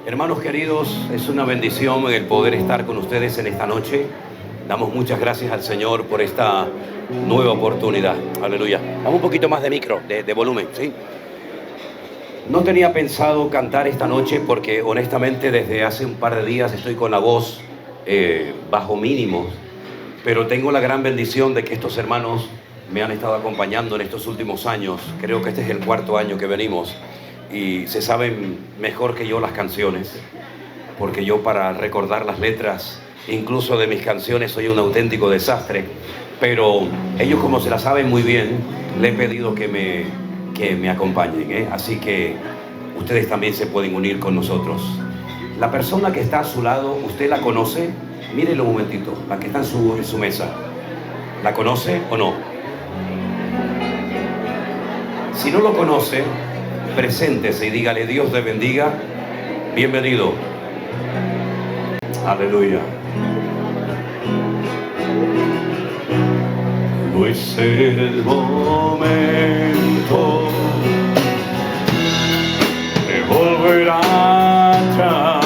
Hermanos queridos, es una bendición el poder estar con ustedes en esta noche. Damos muchas gracias al Señor por esta nueva oportunidad. Aleluya. Dame un poquito más de micro, de volumen, ¿sí? No tenía pensado cantar esta noche porque honestamente desde hace un par de días estoy con la voz bajo mínimos, pero tengo la gran bendición de que estos hermanos me han estado acompañando en estos últimos años. Creo que este es el cuarto año que venimos y se saben mejor que yo las canciones, porque yo para recordar las letras, incluso de mis canciones, soy un auténtico desastre, pero ellos como se las saben muy bien, le he pedido que me acompañen, ¿eh? Así que ustedes también se pueden unir con nosotros. La persona que está a su lado, ¿usted la conoce? Mírelo un momentito, la que está en su mesa. ¿La conoce o no? Si no lo conoce, preséntese y dígale: Dios te bendiga, bienvenido. Aleluya. No es el momento de volver atrás.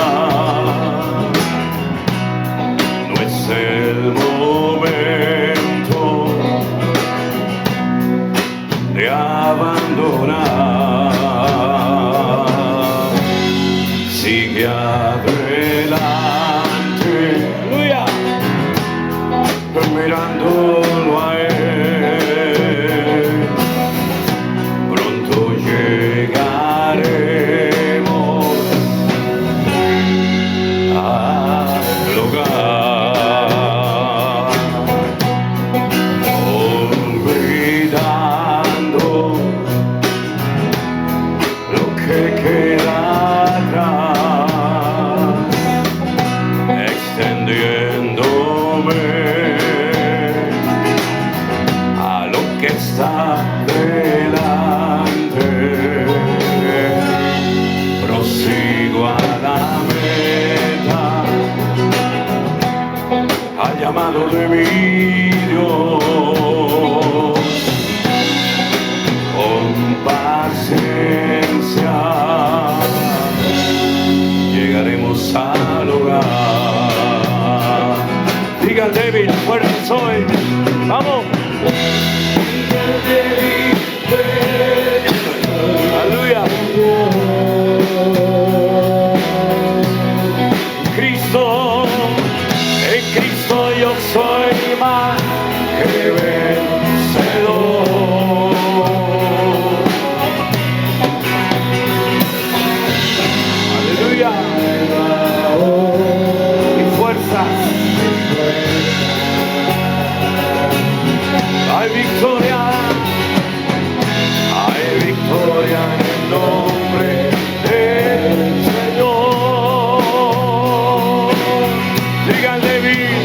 No es el momento de abandonar. Sigue adelante, aleluya, mirándolo a Él. Pronto llegaremos al hogar, olvidando lo que queda atrás, extendiéndome a lo que está delante. Prosigo a la meta, al llamado de mi Dios, con paciencia llegaremos al hogar. Diga David, fuerte soy. Vamos. Aleluya. Cristo, en Cristo yo soy más que vencedor. Aleluya. Mi fuerza. Hay victoria. Hay victoria en el nombre del Señor. Digan David.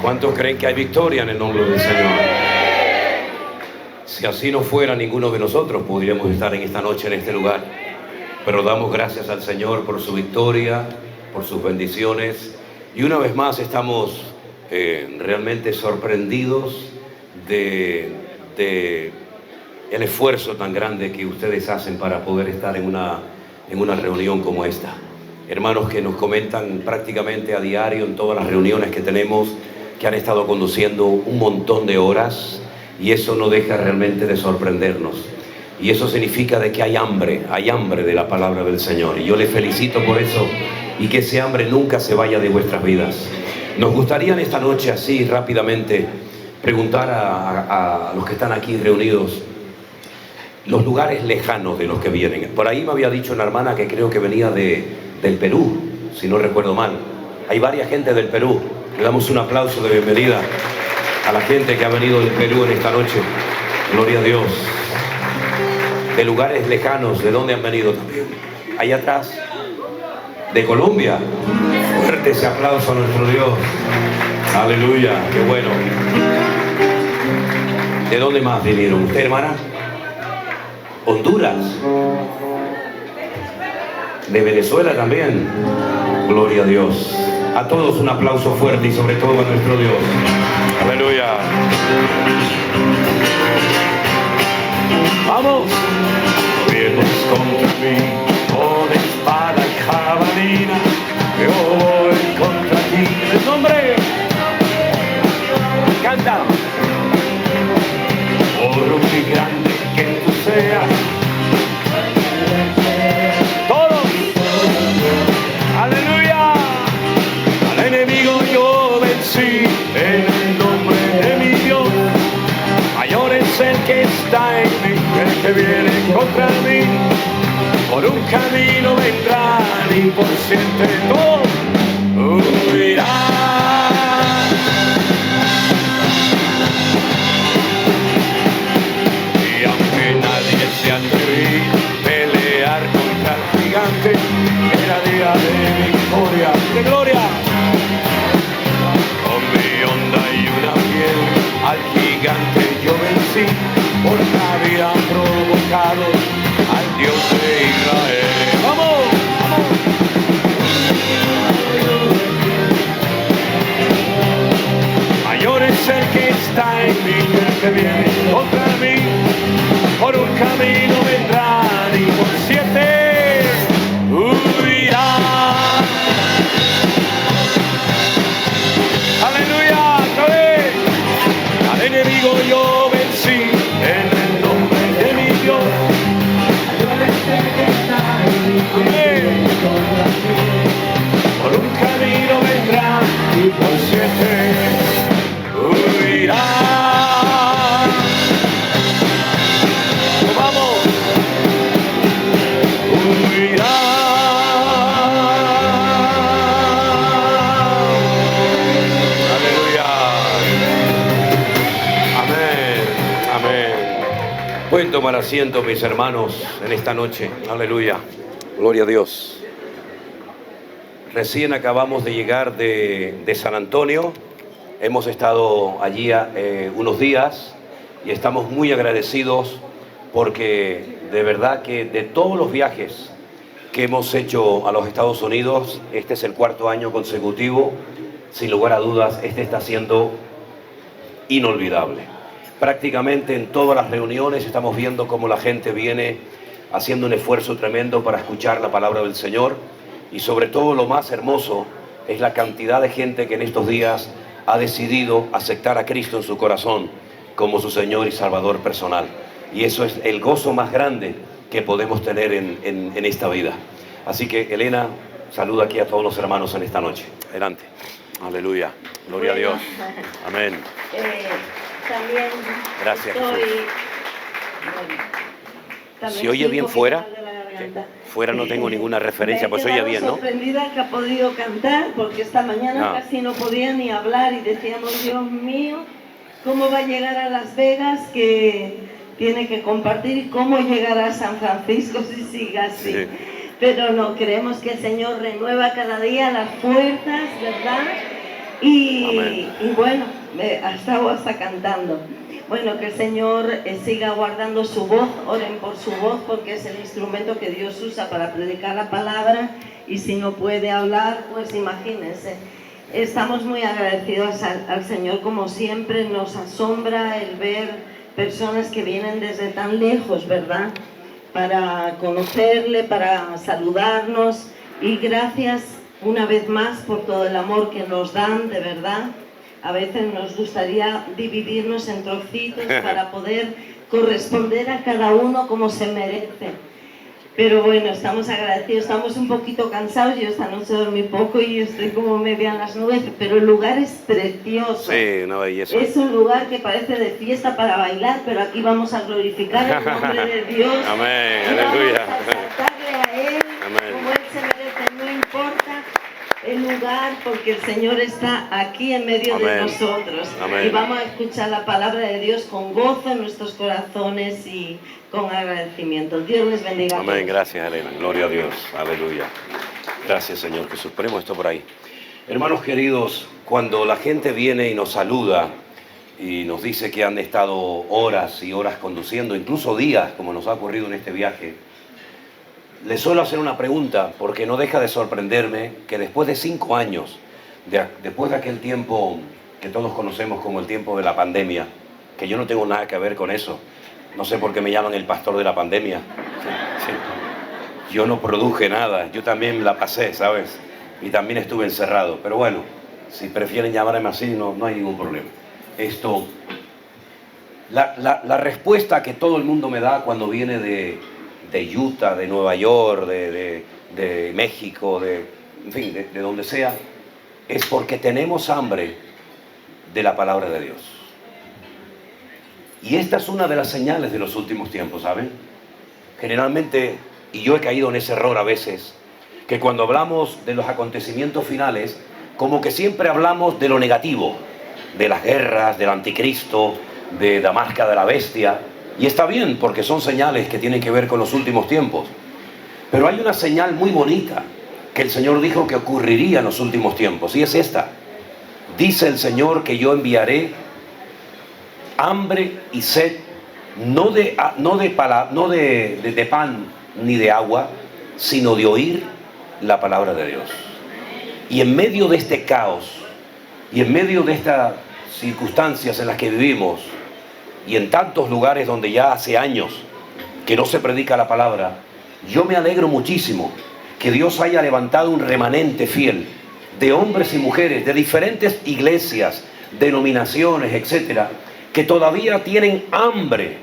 ¿Cuántos creen que hay victoria en el nombre del Señor? Si así no fuera, ninguno de nosotros podríamos estar en esta noche en este lugar. Pero damos gracias al Señor por su victoria, por sus bendiciones. Y una vez más estamos realmente sorprendidos de el esfuerzo tan grande que ustedes hacen para poder estar en una reunión como esta. Hermanos que nos comentan prácticamente a diario en todas las reuniones que tenemos, que han estado conduciendo un montón de horas, y eso no deja realmente de sorprendernos. Y eso significa de que hay hambre de la palabra del Señor. Y yo les felicito por eso, y que ese hambre nunca se vaya de vuestras vidas. Nos gustaría en esta noche, así rápidamente, preguntar a los que están aquí reunidos, los lugares lejanos de los que vienen. Por ahí me había dicho una hermana que creo que venía del Perú, si no recuerdo mal. Hay varias gente del Perú. Le damos un aplauso de bienvenida a la gente que ha venido del Perú en esta noche. Gloria a Dios. De lugares lejanos, ¿de dónde han venido también? Ahí atrás, de Colombia. Fuerte ese aplauso a nuestro Dios. Aleluya, qué bueno. ¿De dónde más vinieron? ¿Usted, hermana? Honduras. De Venezuela también. Gloria a Dios. A todos un aplauso fuerte y sobre todo a nuestro Dios. Aleluya. Vamos. Vienes contra mí con espada y jabalina. Yo voy contra ti. En el nombre. Canta. Por muy grande que tú seas. Todos. Aleluya. Al enemigo yo vencí en el nombre de mi Dios. Mayor es el que está en mí, el que viene contra mí. Por un camino vendrán y por siete todos huirán. Y aunque nadie se atreve a pelear contra el gigante, era día de victoria, de gloria. Con mi onda y una piel al gigante yo vencí, porque había provocado al Dios de Israel. ¡Vamos! ¡Vamos! Mayor es el que está en mí que el que viene contra mí. Por un camino vendrán y por siete huirán. ¡Aleluya! ¡Otra vez! Al enemigo yo vencí en el nombre de mi Dios. Amén. Por un camino vendrán y por siete huirán. ¡Vamos! Huirán. Aleluya. Amén. Amén. Pueden tomar asiento, mis hermanos, en esta noche. Aleluya. Gloria a Dios. Recién acabamos de llegar de San Antonio. Hemos estado allí unos días y estamos muy agradecidos porque de verdad que de todos los viajes que hemos hecho a los Estados Unidos, este es el cuarto año consecutivo. Sin lugar a dudas, este está siendo inolvidable. Prácticamente en todas las reuniones estamos viendo cómo la gente viene haciendo un esfuerzo tremendo para escuchar la palabra del Señor, y sobre todo lo más hermoso es la cantidad de gente que en estos días ha decidido aceptar a Cristo en su corazón como su Señor y Salvador personal. Y eso es el gozo más grande que podemos tener en esta vida. Así que, Elena, saluda aquí a todos los hermanos en esta noche. Adelante. Aleluya. Gloria a Dios. Amén. También gracias, estoy, Jesús. También ¿Se oye bien fuera? garganta. Fuera no tengo ninguna referencia, pues oye bien, ¿no? Sorprendida que ha podido cantar, porque esta mañana casi no podía ni hablar y decíamos, Dios mío, ¿cómo va a llegar a Las Vegas que tiene que compartir y cómo llegará a San Francisco si sigue así? Sí. Pero no, creemos que el Señor renueva cada día las fuerzas, ¿verdad? Y bueno, ha estado hasta cantando. Bueno, que el Señor siga guardando su voz, oren por su voz, porque es el instrumento que Dios usa para predicar la palabra, y si no puede hablar, pues imagínense. Estamos muy agradecidos al Señor, como siempre. Nos asombra el ver personas que vienen desde tan lejos, ¿verdad?, para conocerle, para saludarnos, y gracias una vez más por todo el amor que nos dan, de verdad. A veces nos gustaría dividirnos en trocitos para poder corresponder a cada uno como se merece. Pero bueno, estamos agradecidos, estamos un poquito cansados. Yo esta noche dormí poco y estoy como media en las nubes, pero el lugar es precioso. Sí, una belleza. Es un lugar que parece de fiesta para bailar, pero aquí vamos a glorificar el nombre de Dios. Amén, y aleluya. vamos a exaltarle a Él, Amén. como Él se merece, no importa el lugar, porque el Señor está aquí en medio Amén. de nosotros. Amén. Y vamos a escuchar la palabra de Dios con gozo en nuestros corazones y con agradecimiento. Dios les bendiga. Amén, gracias Elena, gloria a Dios, aleluya. Gracias Señor Jesús. Ponemos esto por ahí. Hermanos queridos, cuando la gente viene y nos saluda y nos dice que han estado horas y horas conduciendo, incluso días, como nos ha ocurrido en este viaje, les suelo hacer una pregunta, porque no deja de sorprenderme que después de 5 años, después de aquel tiempo que todos conocemos como el tiempo de la pandemia, que yo no tengo nada que ver con eso, no sé por qué me llaman el pastor de la pandemia, sí. Yo no produje nada, yo también la pasé, ¿sabes? Y también estuve encerrado, pero bueno, si prefieren llamarme así, no hay ningún problema. La respuesta que todo el mundo me da cuando viene de Utah, de Nueva York, de México, en fin, de donde sea, es porque tenemos hambre de la palabra de Dios. Y esta es una de las señales de los últimos tiempos, ¿saben? Generalmente, y yo he caído en ese error a veces, que cuando hablamos de los acontecimientos finales, como que siempre hablamos de lo negativo, de las guerras, del anticristo, de la marca de la bestia. Y está bien, porque son señales que tienen que ver con los últimos tiempos. Pero hay una señal muy bonita que el Señor dijo que ocurriría en los últimos tiempos, y es esta. Dice el Señor que yo enviaré hambre y sed, no de pan ni de agua, sino de oír la palabra de Dios. Y en medio de este caos, y en medio de estas circunstancias en las que vivimos, y en tantos lugares donde ya hace años que no se predica la palabra, yo me alegro muchísimo que Dios haya levantado un remanente fiel de hombres y mujeres de diferentes iglesias, denominaciones, etcétera, que todavía tienen hambre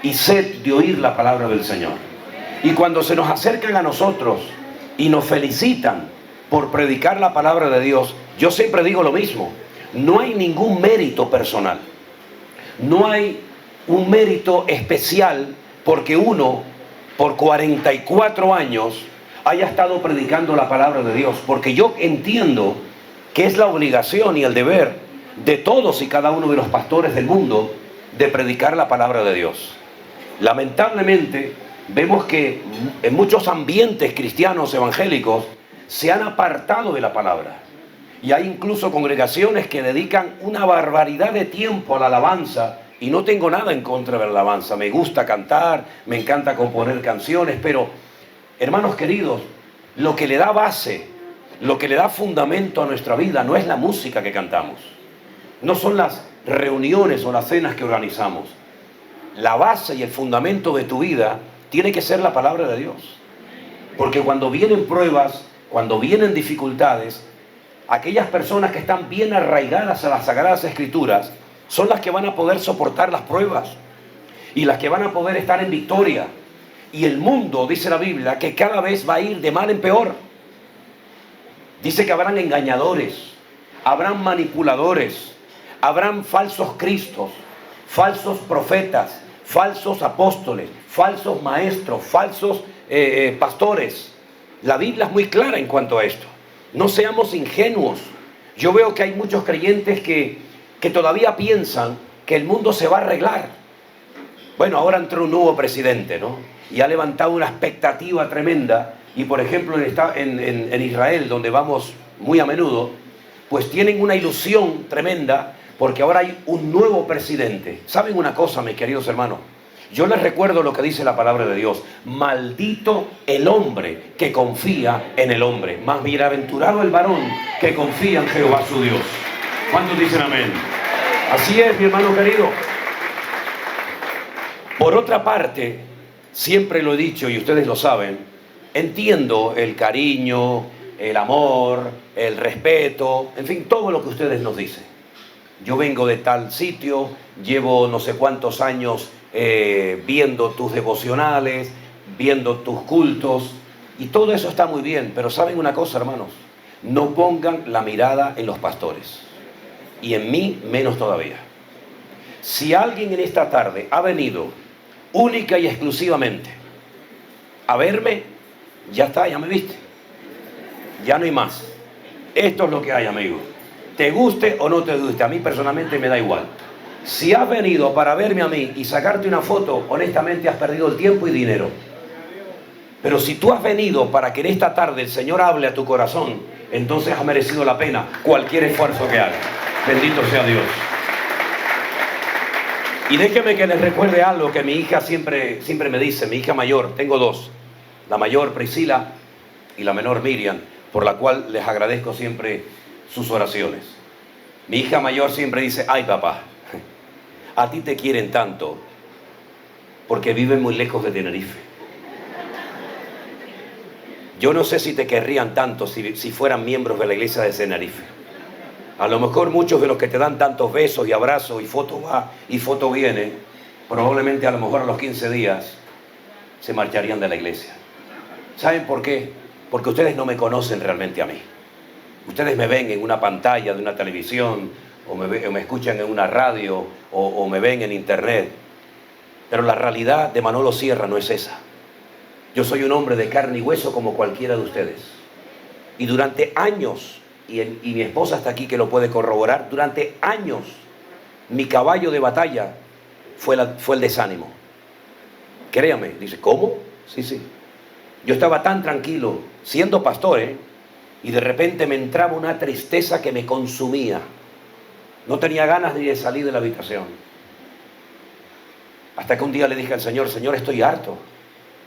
y sed de oír la palabra del Señor. Y cuando se nos acercan a nosotros y nos felicitan por predicar la palabra de Dios, yo siempre digo lo mismo: no hay ningún mérito personal. No hay un mérito especial porque uno, por 44 años, haya estado predicando la palabra de Dios. Porque yo entiendo que es la obligación y el deber de todos y cada uno de los pastores del mundo de predicar la palabra de Dios. Lamentablemente, vemos que en muchos ambientes cristianos evangélicos se han apartado de la palabra. Y hay incluso congregaciones que dedican una barbaridad de tiempo a la alabanza, y no tengo nada en contra de la alabanza. Me gusta cantar, me encanta componer canciones, pero, hermanos queridos, lo que le da base, lo que le da fundamento a nuestra vida no es la música que cantamos, no son las reuniones o las cenas que organizamos. La base y el fundamento de tu vida tiene que ser la palabra de Dios. Porque cuando vienen pruebas, cuando vienen dificultades, aquellas personas que están bien arraigadas a las Sagradas Escrituras son las que van a poder soportar las pruebas y las que van a poder estar en victoria. Y el mundo, dice la Biblia, que cada vez va a ir de mal en peor. Dice que habrán engañadores, habrán manipuladores, habrán falsos cristos, falsos profetas, falsos apóstoles, falsos maestros, falsos pastores. La Biblia es muy clara en cuanto a esto. No seamos ingenuos. Yo veo que hay muchos creyentes que todavía piensan que el mundo se va a arreglar. Bueno, ahora entró un nuevo presidente, ¿no? Y ha levantado una expectativa tremenda. Y por ejemplo en Israel, donde vamos muy a menudo, pues tienen una ilusión tremenda porque ahora hay un nuevo presidente. ¿Saben una cosa, mis queridos hermanos? Yo les recuerdo lo que dice la palabra de Dios. Maldito el hombre que confía en el hombre, más bienaventurado el varón que confía en Jehová su Dios. ¿Cuántos dicen amén? Así es, mi hermano querido. Por otra parte, siempre lo he dicho y ustedes lo saben, entiendo el cariño, el amor, el respeto, en fin, todo lo que ustedes nos dicen. Yo vengo de tal sitio, llevo no sé cuántos años viendo tus devocionales, viendo tus cultos, y todo eso está muy bien, pero ¿saben una cosa, hermanos? No pongan la mirada en los pastores, y en mí menos todavía. Si alguien en esta tarde ha venido única y exclusivamente a verme, ya está, ya me viste. Ya no hay más. Esto es lo que hay, amigo. Te guste o no te guste, a mí personalmente me da igual. Si has venido para verme a mí y sacarte una foto, honestamente has perdido el tiempo y dinero. Pero si tú has venido para que en esta tarde el Señor hable a tu corazón, entonces ha merecido la pena cualquier esfuerzo que hagas. Bendito sea Dios. Y déjeme que les recuerde algo que mi hija siempre me dice, mi hija mayor, tengo dos, la mayor Priscila y la menor Miriam, por la cual les agradezco siempre sus oraciones. Mi hija mayor siempre dice, ay papá, a ti te quieren tanto porque viven muy lejos de Tenerife. Yo no sé si te querrían tanto si fueran miembros de la iglesia de Tenerife. A lo mejor muchos de los que te dan tantos besos y abrazos y foto va y foto viene, probablemente a lo mejor a los 15 días se marcharían de la iglesia. ¿Saben por qué? Porque ustedes no me conocen realmente a mí. Ustedes me ven en una pantalla de una televisión, o me escuchan en una radio, o me ven en internet. Pero la realidad de Manolo Sierra no es esa. Yo soy un hombre de carne y hueso como cualquiera de ustedes. Y durante años, y mi esposa está aquí que lo puede corroborar, durante años mi caballo de batalla fue el desánimo. Créame, dice, ¿cómo? Sí. Yo estaba tan tranquilo, siendo pastor, y de repente me entraba una tristeza que me consumía. No tenía ganas ni de salir de la habitación. Hasta que un día le dije al Señor, Señor, estoy harto,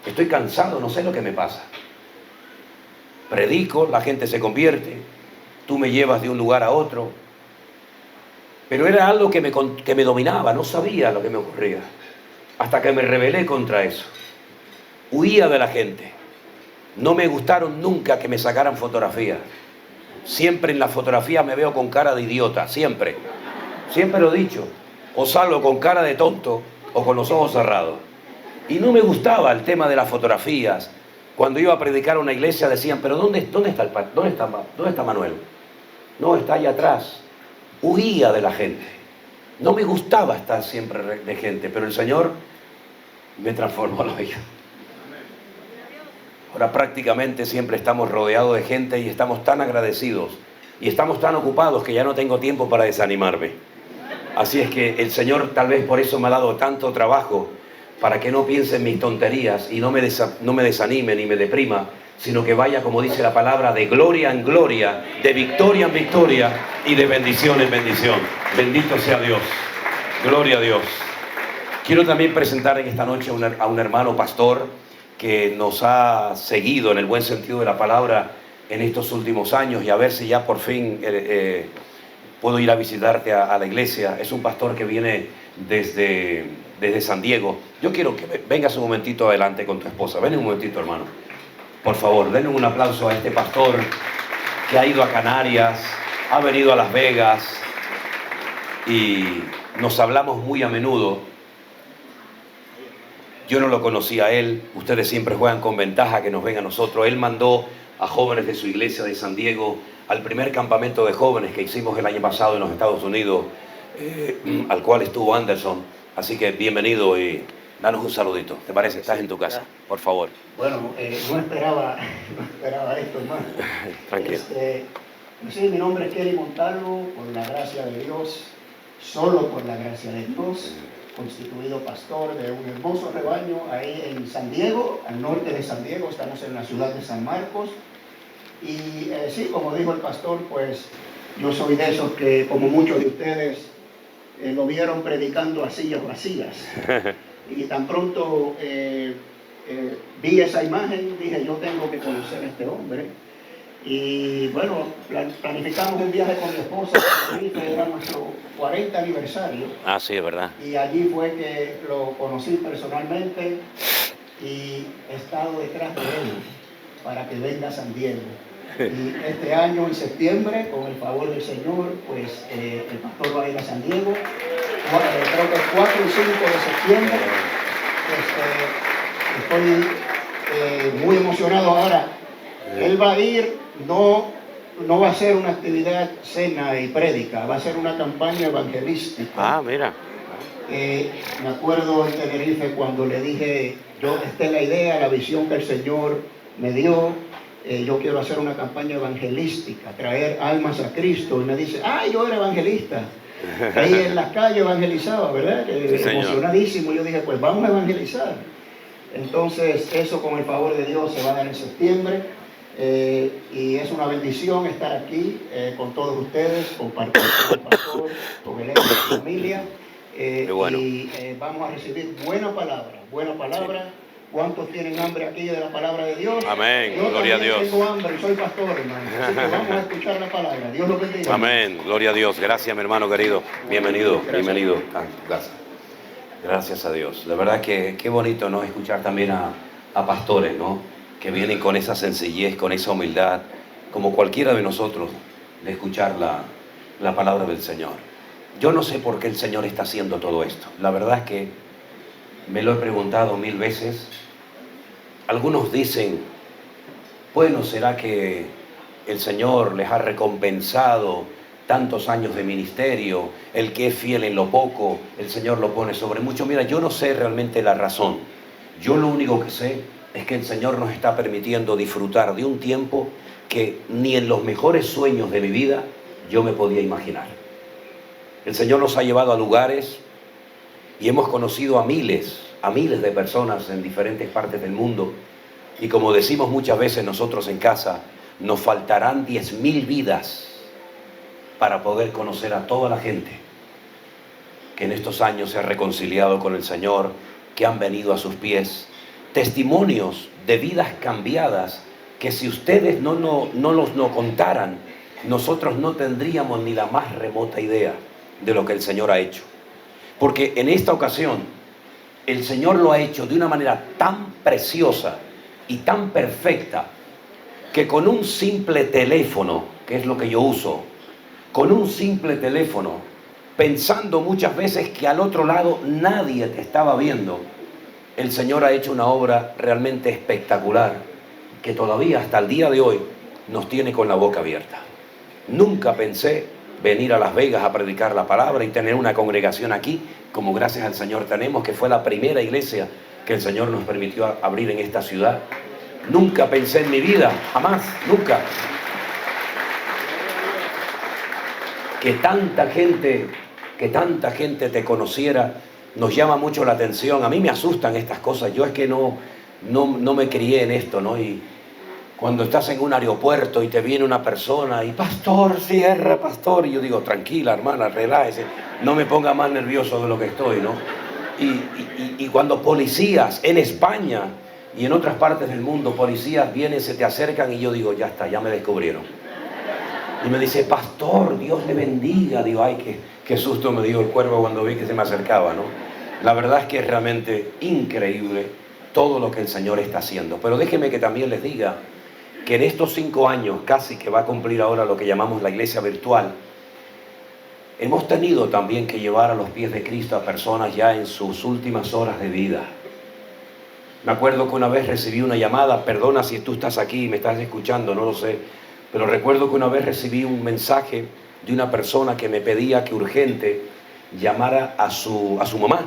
estoy cansado, no sé lo que me pasa. Predico, la gente se convierte, tú me llevas de un lugar a otro. Pero era algo que me dominaba, no sabía lo que me ocurría. Hasta que me rebelé contra eso. Huía de la gente. No me gustaron nunca que me sacaran fotografías. Siempre en la fotografía me veo con cara de idiota, siempre. Siempre lo he dicho. O salgo con cara de tonto o con los ojos cerrados. Y no me gustaba el tema de las fotografías. Cuando iba a predicar a una iglesia decían, pero ¿dónde está Manuel? No, está allá atrás. Huía de la gente. No me gustaba estar siempre de gente, pero el Señor me transformó la vida. Ahora prácticamente siempre estamos rodeados de gente y estamos tan agradecidos y estamos tan ocupados que ya no tengo tiempo para desanimarme. Así es que el Señor tal vez por eso me ha dado tanto trabajo, para que no piense en mis tonterías y no me desanime ni me deprima, sino que vaya, como dice la palabra, de gloria en gloria, de victoria en victoria y de bendición en bendición. Bendito sea Dios. Gloria a Dios. Quiero también presentar en esta noche a un hermano pastor que nos ha seguido en el buen sentido de la palabra en estos últimos años, y a ver si ya por fin puedo ir a visitarte a la iglesia. Es un pastor que viene desde San Diego. Yo quiero que vengas un momentito adelante con tu esposa. Ven un momentito, hermano. Por favor, denle un aplauso a este pastor que ha ido a Canarias, ha venido a Las Vegas y nos hablamos muy a menudo. Yo no lo conocía a él, ustedes siempre juegan con ventaja que nos ven a nosotros. Él mandó a jóvenes de su iglesia de San Diego al primer campamento de jóvenes que hicimos el año pasado en los Estados Unidos, al cual estuvo Anderson. Así que bienvenido y danos un saludito. ¿Te parece? Estás en tu casa, por favor. Bueno, no esperaba esto, hermano. Tranquilo. Sí, mi nombre es Kelly Montalvo, por la gracia de Dios, solo por la gracia de Dios, constituido pastor de un hermoso rebaño ahí en San Diego, al norte de San Diego. Estamos en la ciudad de San Marcos. Y sí, como dijo el pastor, pues Yo soy de esos que, como muchos de ustedes, lo vieron predicando a sillas vacías. Y tan pronto vi esa imagen, dije, yo tengo que conocer a este hombre. Y bueno, planificamos un viaje con mi esposa, era nuestro 40 aniversario. Ah, sí, es verdad. Y allí fue que lo conocí personalmente y he estado detrás de él para que venga a San Diego. Y este año, en septiembre, con el favor del Señor, pues el pastor va a ir a San Diego, creo que 4 y 5 de septiembre. Estoy muy emocionado ahora. Él va a ir, no va a ser una actividad cena y prédica, va a ser una campaña evangelística. Ah, mira. Me acuerdo en Tenerife cuando le dije, esta es la idea, la visión que el Señor me dio, yo quiero hacer una campaña evangelística, traer almas a Cristo. Y me dice, yo era evangelista. Ahí en las calles evangelizaba, ¿verdad? Sí, emocionadísimo. Yo dije, pues vamos a evangelizar. Entonces, eso con el favor de Dios se va a dar en septiembre. Y es una bendición estar aquí con todos ustedes, compartir con el pastor, con el ex de la familia. Bueno. Y vamos a recibir buena palabra. Sí. ¿Cuántos tienen hambre aquí de la palabra de Dios? Amén, Yo gloria a Dios. Tengo hambre y soy pastor, hermano. Así que vamos a escuchar la palabra. Dios lo bendiga. Amén, gloria a Dios. Gracias, mi hermano querido. Bienvenido, bienvenido. Gracias a Dios. De verdad que qué bonito, ¿no? Escuchar también a pastores, ¿no? Que vienen con esa sencillez, con esa humildad, como cualquiera de nosotros, de escuchar la palabra del Señor. Yo no sé por qué el Señor está haciendo todo esto. La verdad es que me lo he preguntado 1000 veces. Algunos dicen, bueno, ¿será que el Señor les ha recompensado tantos años de ministerio? El que es fiel en lo poco, el Señor lo pone sobre mucho. Mira, yo no sé realmente la razón. Yo lo único que sé es que el Señor nos está permitiendo disfrutar de un tiempo que ni en los mejores sueños de mi vida yo me podía imaginar. El Señor nos ha llevado a lugares y hemos conocido a miles de personas en diferentes partes del mundo. Y como decimos muchas veces nosotros en casa, nos faltarán 10.000 vidas para poder conocer a toda la gente que en estos años se ha reconciliado con el Señor, que han venido a sus pies. Testimonios de vidas cambiadas que si ustedes no los contaran, nosotros no tendríamos ni la más remota idea de lo que el Señor ha hecho. Porque en esta ocasión el Señor lo ha hecho de una manera tan preciosa y tan perfecta que con un simple teléfono, que es lo que yo uso, con un simple teléfono, pensando muchas veces que al otro lado nadie te estaba viendo, el Señor ha hecho una obra realmente espectacular que todavía hasta el día de hoy nos tiene con la boca abierta. Nunca pensé venir a Las Vegas a predicar la palabra y tener una congregación aquí, como gracias al Señor tenemos, que fue la primera iglesia que el Señor nos permitió abrir en esta ciudad. Nunca pensé en mi vida, jamás, nunca, que tanta gente te conociera. Nos llama mucho la atención. A mí me asustan estas cosas. Yo es que no me crié en esto, ¿no? Y cuando estás en un aeropuerto y te viene una persona y pastor, cierra, pastor, y yo digo, tranquila, hermana, relájese, no me ponga más nervioso de lo que estoy, ¿no? Y cuando policías en España y en otras partes del mundo, policías vienen, se te acercan y yo digo, ya está, ya me descubrieron. Y me dice, pastor, Dios le bendiga. Digo, ay, qué susto me dio el cuervo cuando vi que se me acercaba, ¿no? La verdad es que es realmente increíble todo lo que el Señor está haciendo. Pero déjenme que también les diga que en estos 5 años, casi que va a cumplir ahora lo que llamamos la iglesia virtual, hemos tenido también que llevar a los pies de Cristo a personas ya en sus últimas horas de vida. Me acuerdo que una vez recibí una llamada, perdona si tú estás aquí y me estás escuchando, no lo sé, pero recuerdo que una vez recibí un mensaje de una persona que me pedía que urgente llamara a su mamá,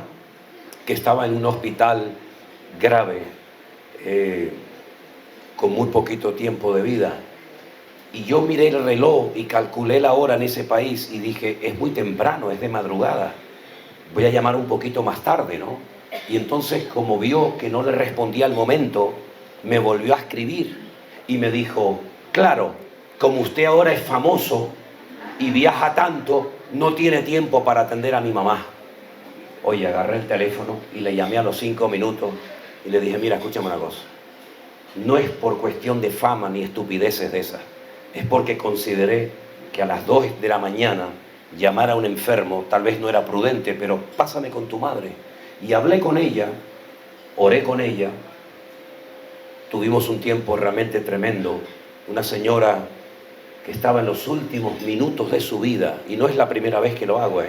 que estaba en un hospital grave, con muy poquito tiempo de vida. Y yo miré el reloj y calculé la hora en ese país y dije, es muy temprano, es de madrugada, voy a llamar un poquito más tarde, ¿no? Y entonces, como vio que no le respondía al momento, me volvió a escribir y me dijo, claro, como usted ahora es famoso, y viaja tanto, no tiene tiempo para atender a mi mamá. Oye, agarré el teléfono y le llamé a los 5 minutos y le dije, mira, escúchame una cosa. No es por cuestión de fama ni estupideces de esas. Es porque consideré que a las 2 de la mañana llamar a un enfermo tal vez no era prudente, pero pásame con tu madre. Y hablé con ella, oré con ella. Tuvimos un tiempo realmente tremendo. Una señora que estaba en los últimos minutos de su vida, y no es la primera vez que lo hago,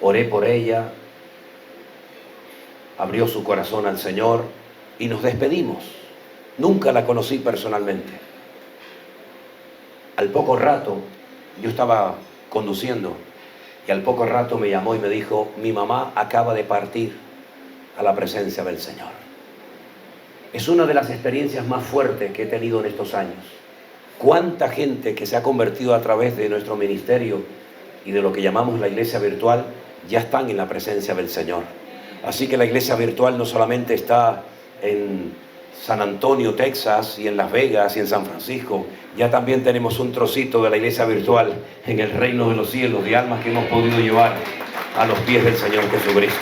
Oré por ella, abrió su corazón al Señor y nos despedimos. Nunca la conocí personalmente. Al poco rato, yo estaba conduciendo y al poco rato me llamó y me dijo, mi mamá acaba de partir a la presencia del Señor. Es una de las experiencias más fuertes que he tenido en estos años. Cuánta gente que se ha convertido a través de nuestro ministerio y de lo que llamamos la iglesia virtual, ya están en la presencia del Señor. Así que la iglesia virtual no solamente está en San Antonio, Texas, y en Las Vegas, y en San Francisco, ya también tenemos un trocito de la iglesia virtual en el reino de los cielos, de almas que hemos podido llevar a los pies del Señor Jesucristo.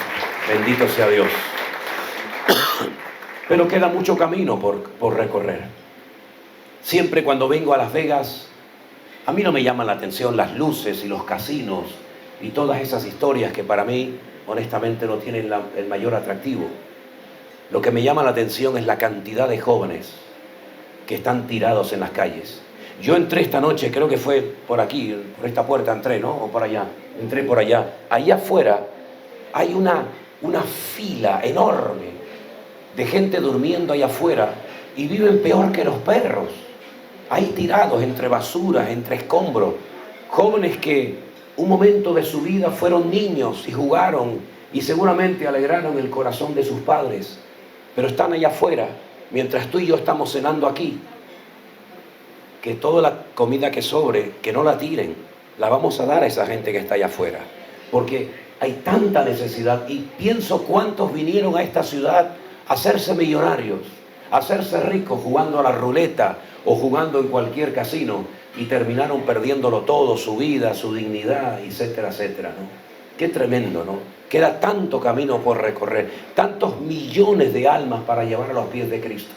Bendito sea Dios. Pero queda mucho camino por recorrer. Siempre cuando vengo a Las Vegas, a mí no me llaman la atención las luces y los casinos y todas esas historias que para mí, honestamente, no tienen el mayor atractivo. Lo que me llama la atención es la cantidad de jóvenes que están tirados en las calles. Yo entré esta noche, creo que fue por aquí, por esta puerta entré, ¿no? O por allá, entré por allá. Allá afuera hay una fila enorme de gente durmiendo allá afuera y viven peor que los perros. Ahí tirados entre basuras, entre escombros, jóvenes que un momento de su vida fueron niños y jugaron y seguramente alegraron el corazón de sus padres, pero están allá afuera, mientras tú y yo estamos cenando aquí. Que toda la comida que sobre, que no la tiren, la vamos a dar a esa gente que está allá afuera, porque hay tanta necesidad. Y pienso cuántos vinieron a esta ciudad a hacerse millonarios, a hacerse ricos jugando a la ruleta o jugando en cualquier casino, y terminaron perdiéndolo todo, su vida, su dignidad, etcétera, etcétera, ¿no? Qué tremendo, ¿no? Queda tanto camino por recorrer, tantos millones de almas para llevar a los pies de Cristo.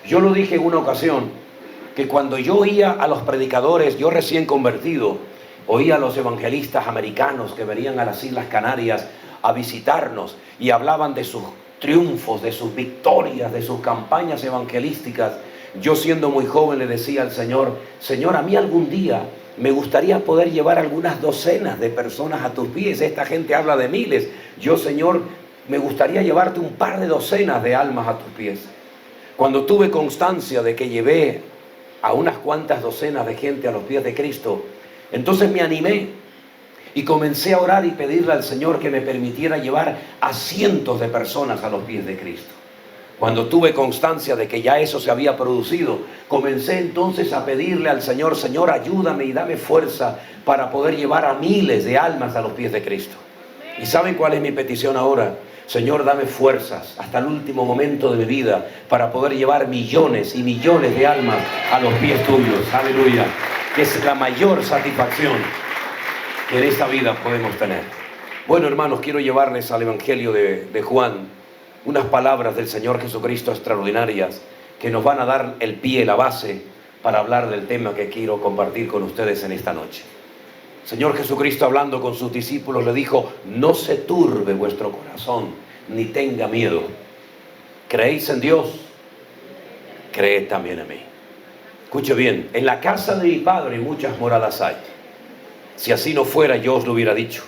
Yo lo dije en una ocasión, que cuando yo oía a los predicadores, yo recién convertido, oía a los evangelistas americanos que venían a las Islas Canarias a visitarnos y hablaban de sus triunfos, de sus victorias, de sus campañas evangelísticas. Yo, siendo muy joven, le decía al Señor, Señor, a mí algún día me gustaría poder llevar algunas docenas de personas a tus pies. Esta gente habla de miles. Yo, Señor, me gustaría llevarte un par de docenas de almas a tus pies. Cuando tuve constancia de que llevé a unas cuantas docenas de gente a los pies de Cristo, entonces me animé y comencé a orar y pedirle al Señor que me permitiera llevar a cientos de personas a los pies de Cristo. Cuando tuve constancia de que ya eso se había producido, comencé entonces a pedirle al Señor, Señor, ayúdame y dame fuerza para poder llevar a miles de almas a los pies de Cristo. ¿Y saben cuál es mi petición ahora? Señor, dame fuerzas hasta el último momento de mi vida para poder llevar millones y millones de almas a los pies tuyos. Aleluya. Que es la mayor satisfacción que en esta vida podemos tener. Bueno, hermanos, quiero llevarles al Evangelio de Juan unas palabras del Señor Jesucristo extraordinarias que nos van a dar el pie, la base para hablar del tema que quiero compartir con ustedes en esta noche. Señor Jesucristo, hablando con sus discípulos, le dijo, no se turbe vuestro corazón, ni tenga miedo. ¿Creéis en Dios? Creed también en mí. Escuche bien, en la casa de mi Padre muchas moradas hay. Si así no fuera, yo os lo hubiera dicho.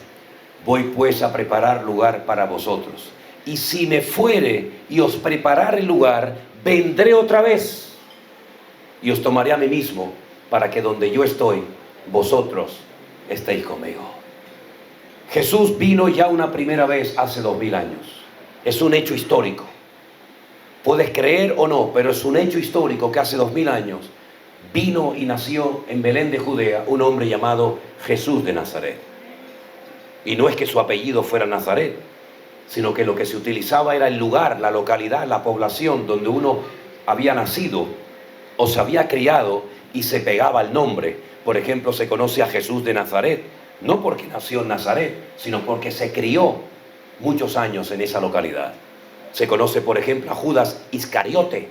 Voy pues a preparar lugar para vosotros. Y si me fuere y os preparare el lugar, vendré otra vez y os tomaré a mí mismo, para que donde yo estoy, vosotros estéis conmigo. Jesús vino ya una primera vez hace 2000 años. Es un hecho histórico. Puedes creer o no, pero es un hecho histórico que hace 2000 años vino y nació en Belén de Judea un hombre llamado Jesús de Nazaret. Y no es que su apellido fuera Nazaret, sino que lo que se utilizaba era el lugar, la localidad, la población donde uno había nacido o se había criado, y se pegaba el nombre. por ejemplo, se conoce a Jesús de Nazaret, no porque nació en Nazaret, sino porque se crió muchos años en esa localidad. Se conoce, por ejemplo, a Judas Iscariote,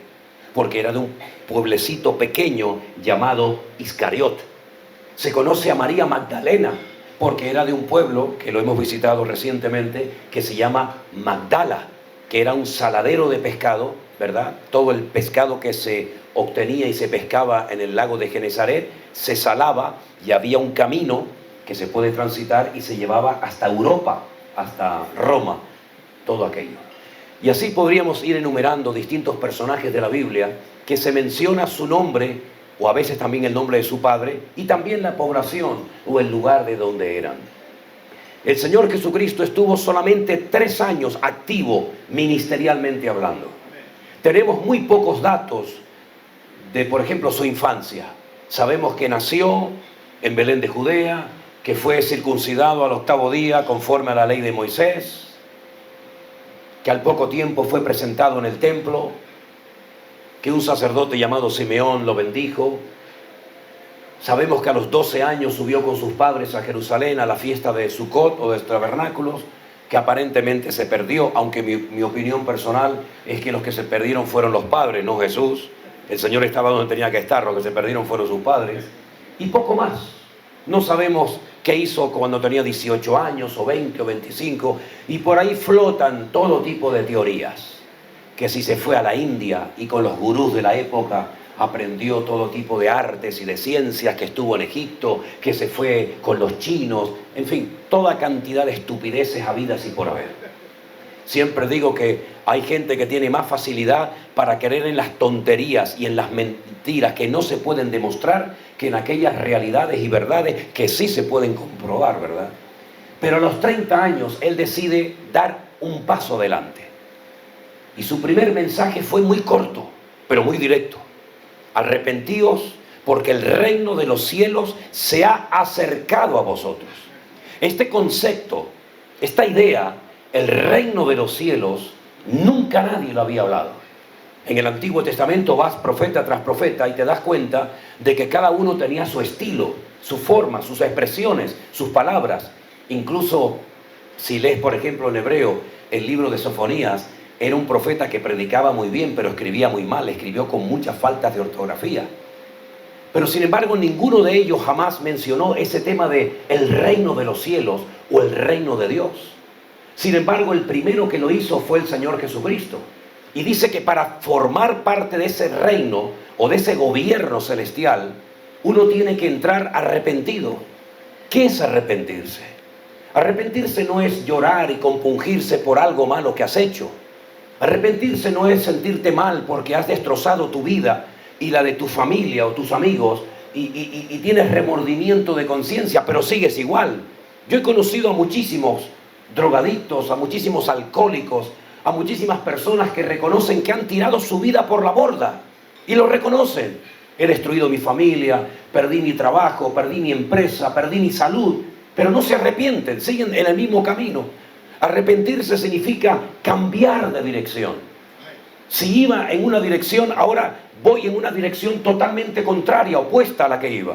porque era de un pueblecito pequeño llamado Iscariot. Se conoce a María Magdalena, porque era de un pueblo, que lo hemos visitado recientemente, que se llama Magdala, que era un saladero de pescado, ¿verdad? Todo el pescado que se obtenía y se pescaba en el lago de Genesaret, se salaba y había un camino que se puede transitar y se llevaba hasta Europa, hasta Roma, todo aquello. Y así podríamos ir enumerando distintos personajes de la Biblia que se menciona su nombre, o a veces también el nombre de su padre, y también la población o el lugar de donde eran. El Señor Jesucristo estuvo solamente 3 años activo ministerialmente hablando. Tenemos muy pocos datos de, por ejemplo, su infancia. Sabemos que nació en Belén de Judea, que fue circuncidado al 8º día conforme a la ley de Moisés, que al poco tiempo fue presentado en el templo, que un sacerdote llamado Simeón lo bendijo. Sabemos que a los 12 años subió con sus padres a Jerusalén a la fiesta de Sucot o de tabernáculos, que aparentemente se perdió, aunque mi opinión personal es que los que se perdieron fueron los padres, no Jesús. El Señor estaba donde tenía que estar, los que se perdieron fueron sus padres. Y poco más. No sabemos qué hizo cuando tenía 18 años, o 20, o 25, y por ahí flotan todo tipo de teorías. Que si se fue a la India y con los gurús de la época aprendió todo tipo de artes y de ciencias, que estuvo en Egipto, que se fue con los chinos, en fin, toda cantidad de estupideces habidas y por haber. Siempre digo que hay gente que tiene más facilidad para creer en las tonterías y en las mentiras que no se pueden demostrar que en aquellas realidades y verdades que sí se pueden comprobar, ¿verdad? Pero a los 30 años él decide dar un paso adelante. Y su primer mensaje fue muy corto, pero muy directo. Arrepentíos, porque el reino de los cielos se ha acercado a vosotros. Este concepto, esta idea, el reino de los cielos, nunca nadie lo había hablado. En el Antiguo Testamento vas profeta tras profeta y te das cuenta de que cada uno tenía su estilo, su forma, sus expresiones, sus palabras. Incluso si lees, por ejemplo, en hebreo, el libro de Sofonías, era un profeta que predicaba muy bien, pero escribía muy mal, escribió con muchas faltas de ortografía. Pero sin embargo, ninguno de ellos jamás mencionó ese tema de el reino de los cielos o el reino de Dios. Sin embargo, el primero que lo hizo fue el Señor Jesucristo. Y dice que para formar parte de ese reino o de ese gobierno celestial, uno tiene que entrar arrepentido. ¿Qué es arrepentirse? Arrepentirse no es llorar y compungirse por algo malo que has hecho. Arrepentirse no es sentirte mal porque has destrozado tu vida y la de tu familia o tus amigos y tienes remordimiento de conciencia, pero sigues igual. Yo he conocido a muchísimos drogadictos, a muchísimos alcohólicos, a muchísimas personas que reconocen que han tirado su vida por la borda y lo reconocen. He destruido mi familia, perdí mi trabajo, perdí mi empresa, perdí mi salud, pero no se arrepienten, siguen en el mismo camino. Arrepentirse significa cambiar de dirección. Si iba en una dirección, ahora voy en una dirección totalmente contraria, opuesta a la que iba.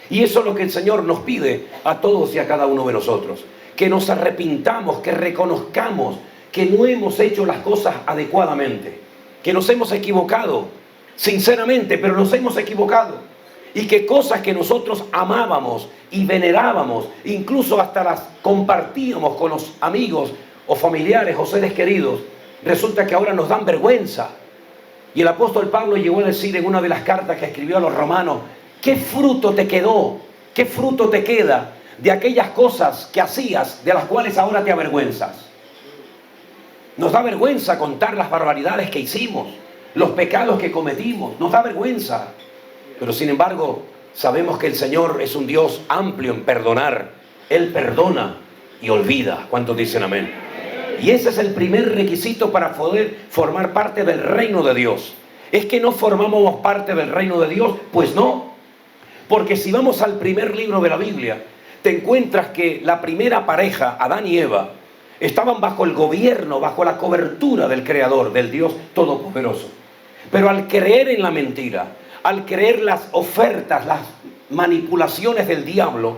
Y eso es lo que el Señor nos pide a todos y a cada uno de nosotros. Que nos arrepintamos, que reconozcamos que no hemos hecho las cosas adecuadamente. Que nos hemos equivocado, sinceramente, pero nos hemos equivocado. Y que cosas que nosotros amábamos y venerábamos, incluso hasta las compartíamos con los amigos o familiares o seres queridos, resulta que ahora nos dan vergüenza. Y el apóstol Pablo llegó a decir en una de las cartas que escribió a los romanos, ¿qué fruto te quedó? ¿Qué fruto te queda de aquellas cosas que hacías, de las cuales ahora te avergüenzas? Nos da vergüenza contar las barbaridades que hicimos, los pecados que cometimos, nos da vergüenza. Pero sin embargo, sabemos que el Señor es un Dios amplio en perdonar. Él perdona y olvida. ¿Cuántos dicen amén? Y ese es el primer requisito para poder formar parte del reino de Dios. ¿Es que no formamos parte del reino de Dios? Pues no. Porque si vamos al primer libro de la Biblia, te encuentras que la primera pareja, Adán y Eva, estaban bajo el gobierno, bajo la cobertura del Creador, del Dios Todopoderoso. Pero al creer en la mentira, al creer las ofertas, las manipulaciones del diablo,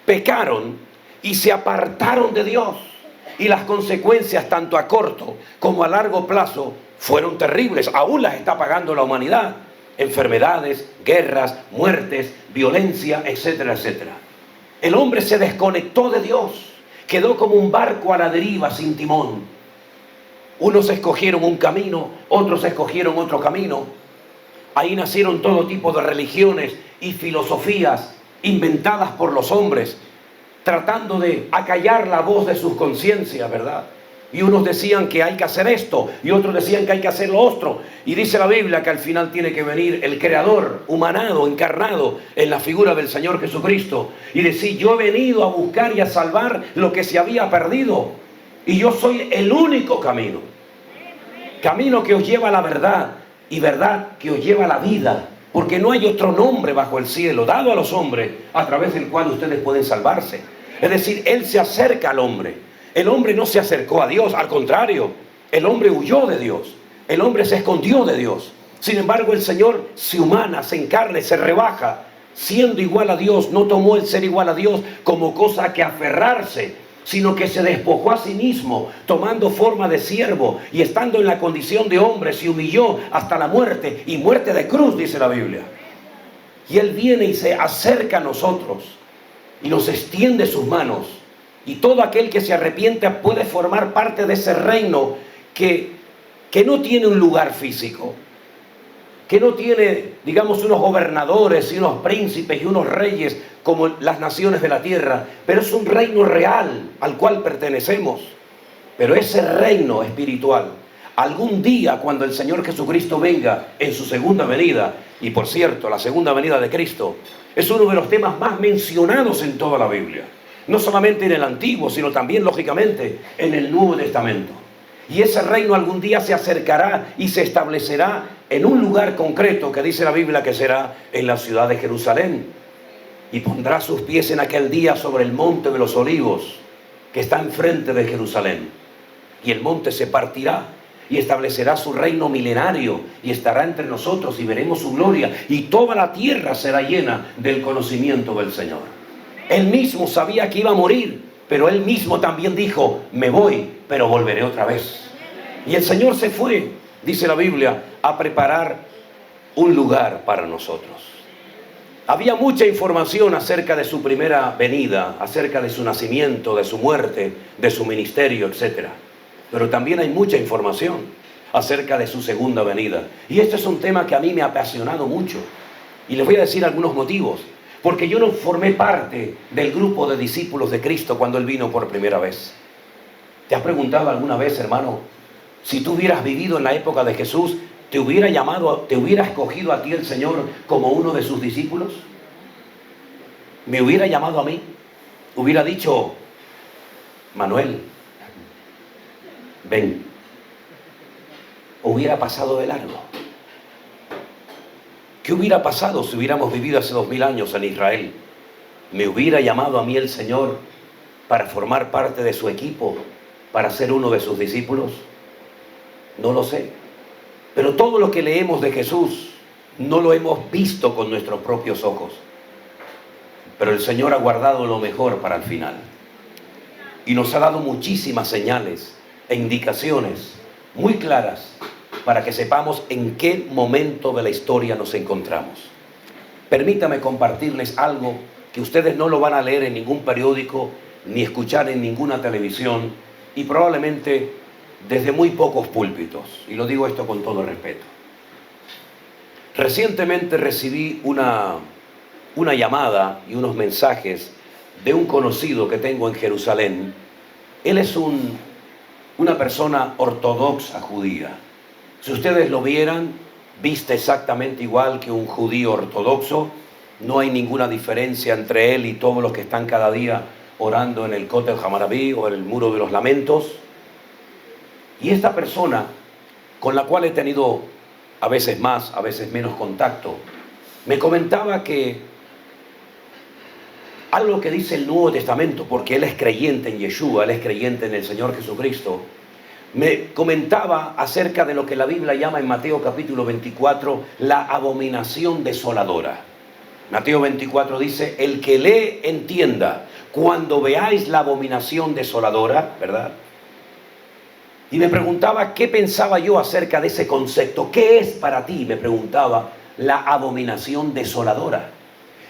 pecaron y se apartaron de Dios. Y las consecuencias, tanto a corto como a largo plazo, fueron terribles. Aún las está pagando la humanidad. Enfermedades, guerras, muertes, violencia, etcétera, etcétera. El hombre se desconectó de Dios. Quedó como un barco a la deriva sin timón. Unos escogieron un camino, otros escogieron otro camino. Ahí nacieron todo tipo de religiones y filosofías inventadas por los hombres, tratando de acallar la voz de sus conciencias, ¿verdad? Y unos decían que hay que hacer esto, y otros decían que hay que hacer lo otro. Y dice la Biblia que al final tiene que venir el Creador, humanado, encarnado en la figura del Señor Jesucristo, y decir: yo he venido a buscar y a salvar lo que se había perdido, y yo soy el único camino. Camino que os lleva a la verdad, y verdad que os lleva a la vida, porque no hay otro nombre bajo el cielo dado a los hombres a través del cual ustedes pueden salvarse. Es decir, Él se acerca al hombre. El hombre no se acercó a Dios, al contrario, el hombre huyó de Dios, el hombre se escondió de Dios. Sin embargo, el Señor se humana, se encarna, se rebaja, siendo igual a Dios. No tomó el ser igual a Dios como cosa que aferrarse, sino que se despojó a sí mismo, tomando forma de siervo, y estando en la condición de hombre, se humilló hasta la muerte, y muerte de cruz, dice la Biblia. Y Él viene y se acerca a nosotros, y nos extiende sus manos. Y todo aquel que se arrepienta puede formar parte de ese reino que no tiene un lugar físico, que no tiene, digamos, unos gobernadores y unos príncipes y unos reyes como las naciones de la tierra, pero es un reino real al cual pertenecemos. Pero ese reino espiritual, algún día cuando el Señor Jesucristo venga en su segunda venida, y por cierto, la segunda venida de Cristo es uno de los temas más mencionados en toda la Biblia. No solamente en el Antiguo, sino también, lógicamente, en el Nuevo Testamento. Y ese reino algún día se acercará y se establecerá en un lugar concreto que dice la Biblia que será en la ciudad de Jerusalén. Y pondrá sus pies en aquel día sobre el monte de los olivos que está enfrente de Jerusalén. Y el monte se partirá y establecerá su reino milenario y estará entre nosotros y veremos su gloria. Y toda la tierra será llena del conocimiento del Señor. Él mismo sabía que iba a morir, pero Él mismo también dijo: me voy, pero volveré otra vez. Y el Señor se fue, dice la Biblia, a preparar un lugar para nosotros. Había mucha información acerca de su primera venida, acerca de su nacimiento, de su muerte, de su ministerio, etc. Pero también hay mucha información acerca de su segunda venida. Y este es un tema que a mí me ha apasionado mucho. Y les voy a decir algunos motivos. Porque yo no formé parte del grupo de discípulos de Cristo cuando Él vino por primera vez. ¿Te has preguntado alguna vez, hermano, si tú hubieras vivido en la época de Jesús, te hubiera escogido a ti el Señor como uno de sus discípulos? ¿Me hubiera llamado a mí? Hubiera dicho: Manuel, ven. Hubiera pasado de largo. ¿Qué hubiera pasado si hubiéramos vivido hace 2000 años en Israel? ¿Me hubiera llamado a mí el Señor para formar parte de su equipo, para ser uno de sus discípulos? No lo sé. Pero todo lo que leemos de Jesús no lo hemos visto con nuestros propios ojos. Pero el Señor ha guardado lo mejor para el final. Y nos ha dado muchísimas señales e indicaciones muy claras para que sepamos en qué momento de la historia nos encontramos. Permítame compartirles algo que ustedes no lo van a leer en ningún periódico, ni escuchar en ninguna televisión, y probablemente desde muy pocos púlpitos. Y lo digo esto con todo respeto. Recientemente recibí una llamada y unos mensajes de un conocido que tengo en Jerusalén. Él es una persona ortodoxa judía. Si ustedes lo vieran, viste exactamente igual que un judío ortodoxo. No hay ninguna diferencia entre él y todos los que están cada día orando en el Kotel Hamarabí o en el Muro de los Lamentos. Y esta persona, con la cual he tenido a veces más, a veces menos contacto, me comentaba que algo que dice el Nuevo Testamento, porque él es creyente en Yeshua, él es creyente en el Señor Jesucristo, me comentaba acerca de lo que la Biblia llama en Mateo capítulo 24 la abominación desoladora. Mateo 24 dice, el que lee entienda, cuando veáis la abominación desoladora, ¿verdad? Y me preguntaba qué pensaba yo acerca de ese concepto. ¿Qué es para ti? Me preguntaba, la abominación desoladora.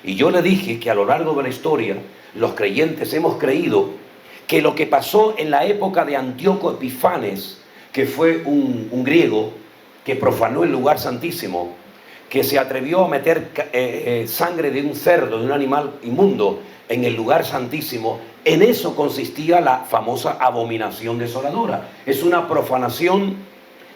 Y yo le dije que a lo largo de la historia, los creyentes hemos creído que lo que pasó en la época de Antíoco Epifanes, que fue un griego que profanó el lugar santísimo, que se atrevió a meter sangre de un cerdo, de un animal inmundo, en el lugar santísimo, en eso consistía la famosa abominación desoladora. Es una profanación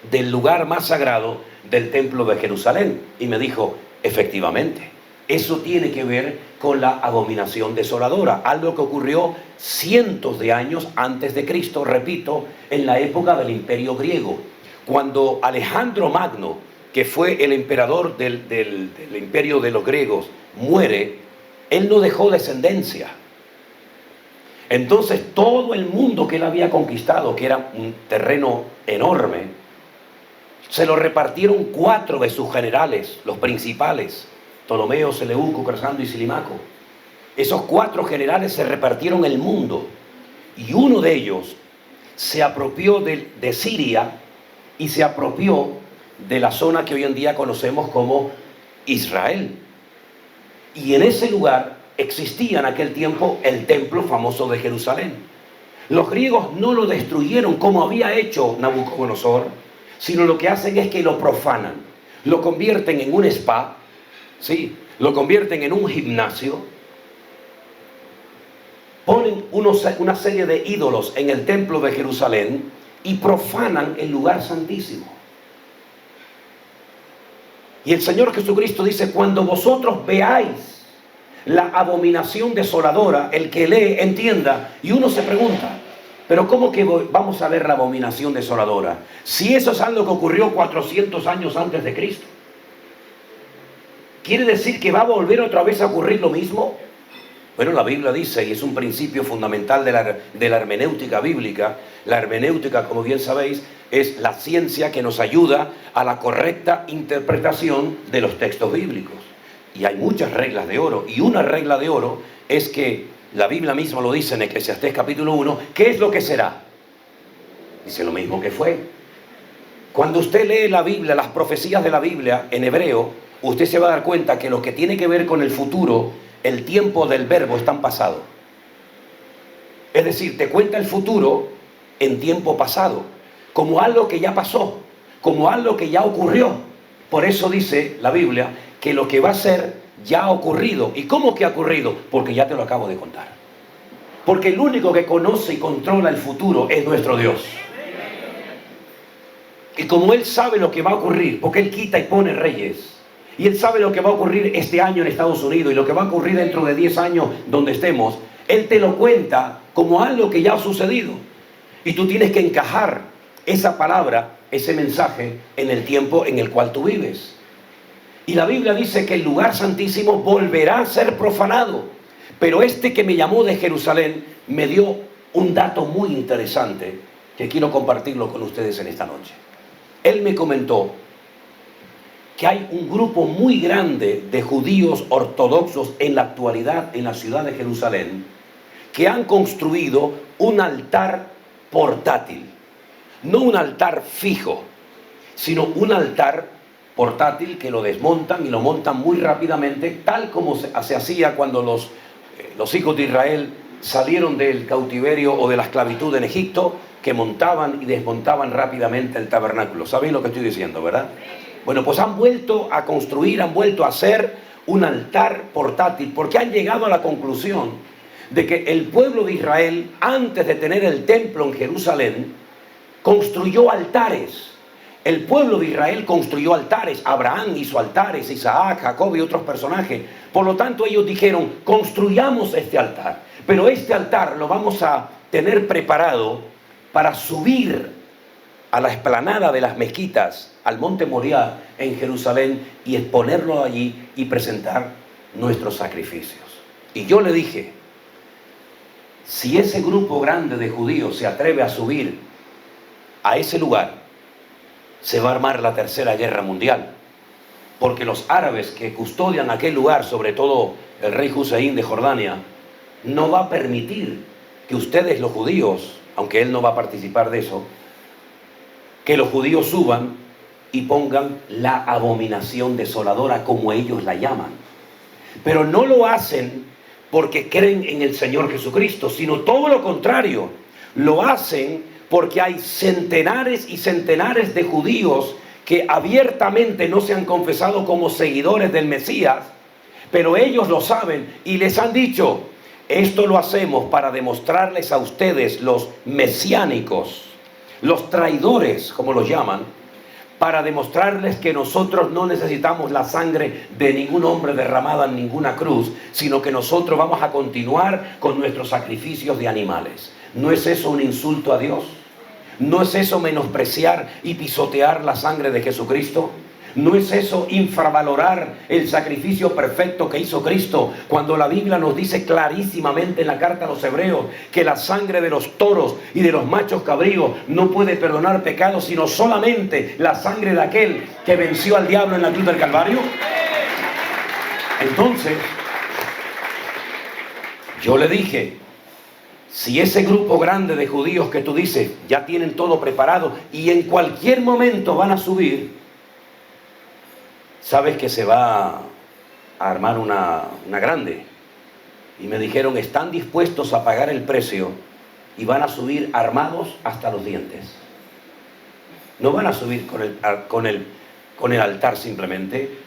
del lugar más sagrado del templo de Jerusalén. Y me dijo, efectivamente, eso tiene que ver con la abominación desoladora, algo que ocurrió cientos de años antes de Cristo, repito, en la época del Imperio griego. Cuando Alejandro Magno, que fue el emperador del imperio de los griegos, muere, él no dejó descendencia. Entonces todo el mundo que él había conquistado, que era un terreno enorme, se lo repartieron 4 de sus generales, los principales, Ptolomeo, Seleuco, Crasando y Silimaco. Esos 4 generales se repartieron el mundo, y uno de ellos se apropió de Siria y se apropió de la zona que hoy en día conocemos como Israel. Y en ese lugar existía en aquel tiempo el templo famoso de Jerusalén. Los griegos no lo destruyeron como había hecho Nabucodonosor, sino lo que hacen es que lo profanan, lo convierten en un spa, ¿sí? Lo convierten en un gimnasio, ponen una serie de ídolos en el templo de Jerusalén y profanan el lugar santísimo. Y el Señor Jesucristo dice, cuando vosotros veáis la abominación desoladora, el que lee entienda. Y uno se pregunta, pero ¿cómo que vamos a ver la abominación desoladora? Si eso es algo que ocurrió 400 años antes de Cristo. ¿Quiere decir que va a volver otra vez a ocurrir lo mismo? Bueno, la Biblia dice, y es un principio fundamental de la hermenéutica bíblica. La hermenéutica, como bien sabéis, es la ciencia que nos ayuda a la correcta interpretación de los textos bíblicos. Y hay muchas reglas de oro. Y una regla de oro es que la Biblia misma lo dice en Eclesiastés capítulo 1. ¿Qué es lo que será? Dice lo mismo que fue. Cuando usted lee la Biblia, las profecías de la Biblia en hebreo, usted se va a dar cuenta que lo que tiene que ver con el futuro, el tiempo del verbo está en pasado. Es decir, te cuenta el futuro en tiempo pasado, como algo que ya pasó, como algo que ya ocurrió. Por eso dice la Biblia que lo que va a ser ya ha ocurrido. ¿Y cómo que ha ocurrido? Porque ya te lo acabo de contar. Porque el único que conoce y controla el futuro es nuestro Dios. Y como Él sabe lo que va a ocurrir, porque Él quita y pone reyes, y Él sabe lo que va a ocurrir este año en Estados Unidos y lo que va a ocurrir dentro de 10 años donde estemos, Él te lo cuenta como algo que ya ha sucedido. Y tú tienes que encajar esa palabra, ese mensaje, en el tiempo en el cual tú vives. Y la Biblia dice que el lugar santísimo volverá a ser profanado. Pero este que me llamó de Jerusalén me dio un dato muy interesante que quiero compartirlo con ustedes en esta noche. Él me comentó que hay un grupo muy grande de judíos ortodoxos en la actualidad en la ciudad de Jerusalén que han construido un altar portátil. No un altar fijo, sino un altar portátil que lo desmontan y lo montan muy rápidamente, tal como se hacía cuando los hijos de Israel salieron del cautiverio o de la esclavitud en Egipto, que montaban y desmontaban rápidamente el tabernáculo. ¿Sabéis lo que estoy diciendo, verdad? Bueno, pues han vuelto a construir, han vuelto a hacer un altar portátil, porque han llegado a la conclusión de que el pueblo de Israel, antes de tener el templo en Jerusalén, construyó altares. El pueblo de Israel construyó altares. Abraham hizo altares, Isaac, Jacob y otros personajes. Por lo tanto, ellos dijeron, construyamos este altar. Pero este altar lo vamos a tener preparado para subir a la explanada de las mezquitas, al monte Moriah en Jerusalén, y exponerlo allí y presentar nuestros sacrificios. Y yo le dije, si ese grupo grande de judíos se atreve a subir a ese lugar, se va a armar la tercera guerra mundial. porque los árabes que custodian aquel lugar, sobre todo el rey Hussein de Jordania, no va a permitir que ustedes los judíos, aunque él no va a participar de eso, que los judíos suban y pongan la abominación desoladora como ellos la llaman. Pero no lo hacen porque creen en el Señor Jesucristo, sino todo lo contrario. Lo hacen porque hay centenares y centenares de judíos que abiertamente no se han confesado como seguidores del Mesías, pero ellos lo saben y les han dicho: esto lo hacemos para demostrarles a ustedes, los mesiánicos, los traidores, como los llaman, para demostrarles que nosotros no necesitamos la sangre de ningún hombre derramada en ninguna cruz, sino que nosotros vamos a continuar con nuestros sacrificios de animales. ¿No es eso un insulto a Dios? ¿No es eso menospreciar y pisotear la sangre de Jesucristo? ¿No es eso infravalorar el sacrificio perfecto que hizo Cristo, cuando la Biblia nos dice clarísimamente en la carta a los Hebreos que la sangre de los toros y de los machos cabríos no puede perdonar pecados, sino solamente la sangre de aquel que venció al diablo en la cruz del Calvario? Entonces, yo le dije: si ese grupo grande de judíos que tú dices ya tienen todo preparado y en cualquier momento van a subir, sabes que se va a armar una grande. Y me dijeron: están dispuestos a pagar el precio y van a subir armados hasta los dientes. No van a subir con el altar simplemente,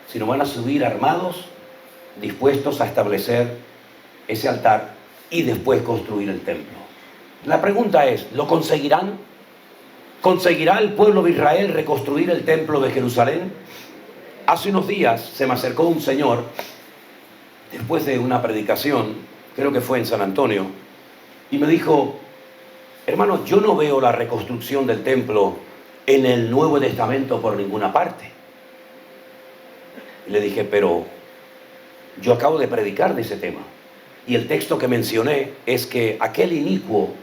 sino van a subir armados, dispuestos a establecer ese altar y después construir el templo. La pregunta es: ¿lo conseguirán? ¿Conseguirá el pueblo de Israel reconstruir el templo de Jerusalén? Hace unos días se me acercó un señor, después de una predicación, creo que fue en San Antonio, y me dijo: hermano, yo no veo la reconstrucción del templo en el Nuevo Testamento por ninguna parte. Y le dije: pero yo acabo de predicar de ese tema, y el texto que mencioné es que aquel inicuo,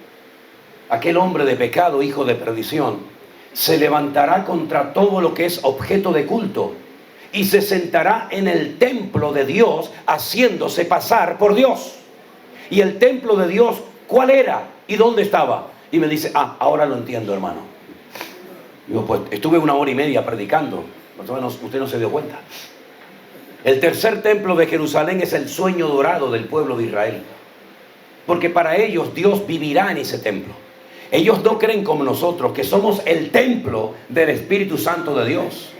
aquel hombre de pecado, hijo de perdición, se levantará contra todo lo que es objeto de culto y se sentará en el templo de Dios haciéndose pasar por Dios. Y el templo de Dios, ¿cuál era y dónde estaba? Y me dice: ahora lo entiendo, hermano. Digo: pues estuve 1 hora y media predicando, usted no se dio cuenta. El tercer templo de Jerusalén es el sueño dorado del pueblo de Israel, porque para ellos Dios vivirá en ese templo. Ellos no creen como nosotros, que somos el templo del Espíritu Santo de Dios.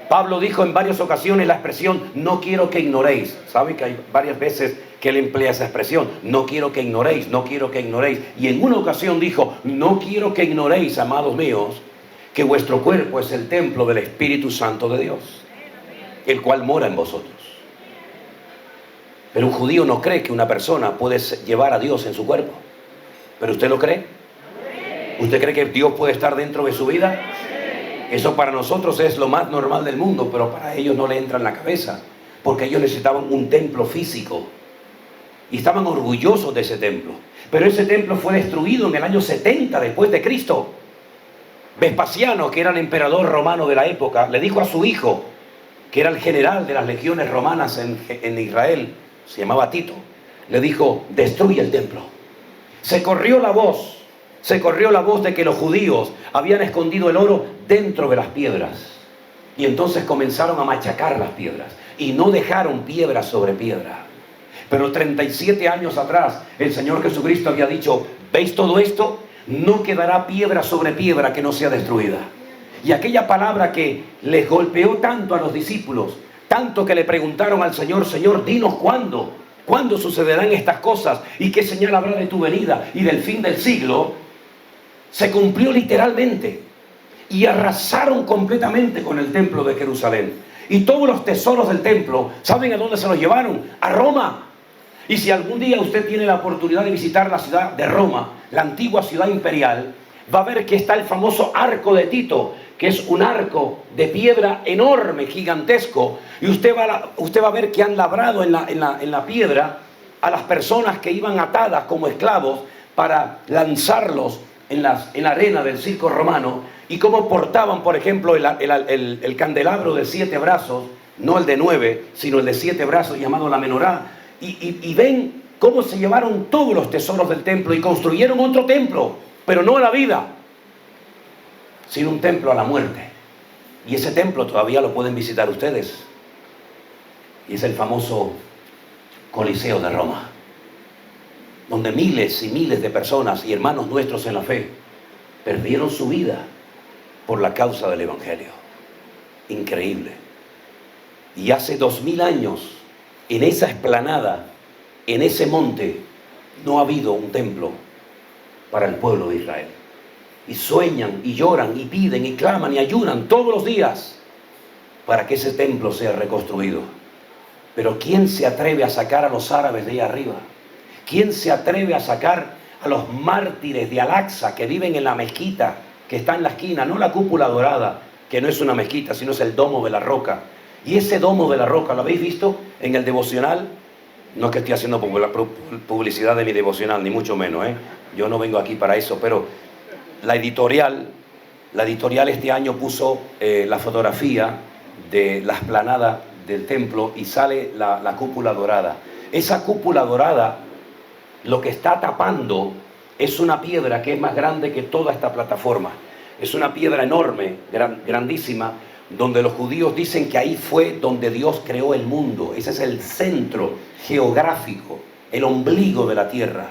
Pablo dijo en varias ocasiones la expresión: no quiero que ignoréis. ¿Saben que hay varias veces que él emplea esa expresión? No quiero que ignoréis, no quiero que ignoréis. Y en una ocasión dijo: no quiero que ignoréis, amados míos, que vuestro cuerpo es el templo del Espíritu Santo de Dios, el cual mora en vosotros. Pero un judío no cree que una persona puede llevar a Dios en su cuerpo. ¿Pero usted lo cree? ¿Usted cree que Dios puede estar dentro de su vida? Eso para nosotros es lo más normal del mundo, pero para ellos no le entra en la cabeza, porque ellos necesitaban un templo físico y estaban orgullosos de ese templo. Pero ese templo fue destruido en el año 70 después de Cristo. Vespasiano, que era el emperador romano de la época, le dijo a su hijo, que era el general de las legiones romanas en Israel, se llamaba Tito, le dijo: destruye el templo. Se corrió la voz de que los judíos habían escondido el oro dentro de las piedras. Y entonces comenzaron a machacar las piedras y no dejaron piedra sobre piedra. Pero 37 años atrás el Señor Jesucristo había dicho: ¿veis todo esto? No quedará piedra sobre piedra que no sea destruida. Y aquella palabra que les golpeó tanto a los discípulos, tanto que le preguntaron al Señor: Señor, dinos cuándo sucederán estas cosas y qué señal habrá de tu venida y del fin del siglo, se cumplió literalmente. Y arrasaron completamente con el templo de Jerusalén. Y todos los tesoros del templo, ¿saben a dónde se los llevaron? A Roma. Y si algún día usted tiene la oportunidad de visitar la ciudad de Roma, la antigua ciudad imperial, va a ver que está el famoso arco de Tito, que es un arco de piedra enorme, gigantesco, y usted va a ver que han labrado en la piedra a las personas que iban atadas como esclavos para lanzarlos en la arena del circo romano, y cómo portaban, por ejemplo, el candelabro de 7 brazos, no el de 9, sino el de 7 brazos, llamado la menorá, y ven cómo se llevaron todos los tesoros del templo y construyeron otro templo, pero no a la vida, sino un templo a la muerte. Y ese templo todavía lo pueden visitar ustedes, y es el famoso Coliseo de Roma, donde miles y miles de personas y hermanos nuestros en la fe perdieron su vida por la causa del Evangelio. Increíble. Y hace 2000 años, en esa explanada, en ese monte, no ha habido un templo para el pueblo de Israel. Y sueñan, y lloran, y piden, y claman, y ayunan todos los días para que ese templo sea reconstruido. Pero ¿quién se atreve a sacar a los árabes de ahí arriba? ¿Quién se atreve a sacar a los mártires de Al-Aqsa que viven en la mezquita que está en la esquina? No la cúpula dorada, que no es una mezquita, sino es el domo de la roca. Y ese domo de la roca, ¿lo habéis visto en el devocional? No es que esté haciendo publicidad de mi devocional, ni mucho menos, Yo no vengo aquí para eso, pero la editorial este año puso la fotografía de la explanada del templo y sale la cúpula dorada. Esa cúpula dorada, lo que está tapando es una piedra que es más grande que toda esta plataforma. Es una piedra enorme, grandísima, donde los judíos dicen que ahí fue donde Dios creó el mundo. Ese es el centro geográfico, el ombligo de la tierra.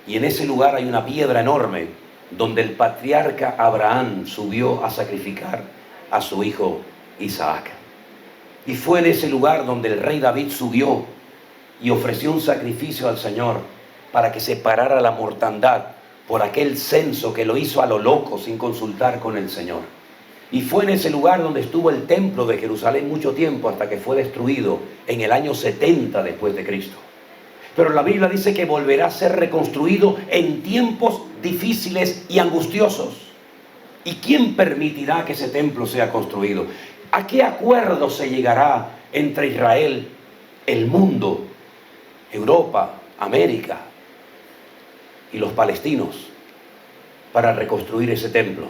Y en ese lugar hay una piedra enorme donde el patriarca Abraham subió a sacrificar a su hijo Isaac. Y fue en ese lugar donde el rey David subió y ofreció un sacrificio al Señor para que se parara la mortandad por aquel censo que lo hizo a lo loco sin consultar con el Señor. Y fue en ese lugar donde estuvo el templo de Jerusalén mucho tiempo, hasta que fue destruido en el año 70 después de Cristo. Pero la Biblia dice que volverá a ser reconstruido en tiempos difíciles y angustiosos. ¿Y quién permitirá que ese templo sea construido? ¿A qué acuerdo se llegará entre Israel, el mundo, Europa, América y los palestinos para reconstruir ese templo?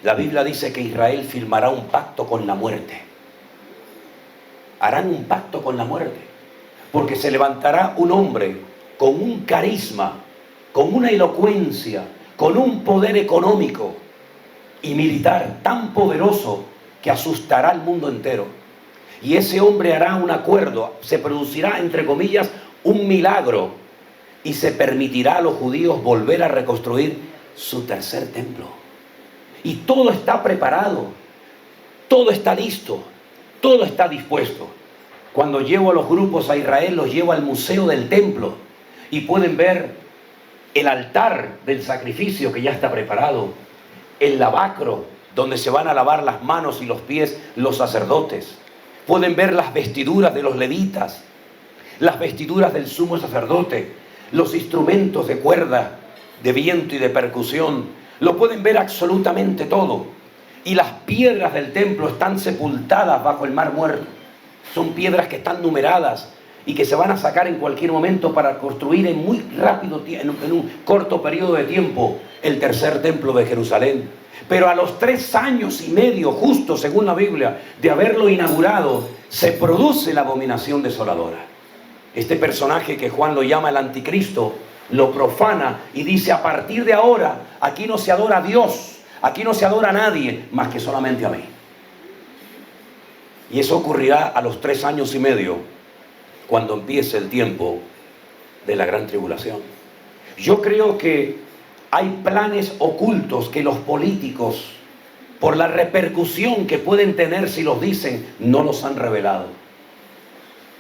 La Biblia dice que Israel firmará un pacto con la muerte. Harán un pacto con la muerte, porque se levantará un hombre con un carisma, con una elocuencia, con un poder económico y militar tan poderoso que asustará al mundo entero. Y ese hombre hará un acuerdo, se producirá, entre comillas, un milagro, y se permitirá a los judíos volver a reconstruir su tercer templo. Y todo está preparado, todo está listo, todo está dispuesto. Cuando llevo a los grupos a Israel, los llevo al museo del templo y pueden ver el altar del sacrificio que ya está preparado, el lavacro donde se van a lavar las manos y los pies los sacerdotes. Pueden ver las vestiduras de los levitas, las vestiduras del sumo sacerdote, los instrumentos de cuerda, de viento y de percusión. Lo pueden ver absolutamente todo. Y las piedras del templo están sepultadas bajo el mar muerto. Son piedras que están numeradas y que se van a sacar en cualquier momento para construir en muy rápido, en un corto periodo de tiempo, el tercer templo de Jerusalén. Pero a los 3 años y medio, justo según la Biblia, de haberlo inaugurado, se produce la abominación desoladora. Este personaje que Juan lo llama el anticristo, lo profana y dice: a partir de ahora, aquí no se adora a Dios, aquí no se adora a nadie más que solamente a mí. Y eso ocurrirá a los 3 años y medio, cuando empiece el tiempo de la gran tribulación. Yo creo que hay planes ocultos que los políticos, por la repercusión que pueden tener si los dicen, no los han revelado.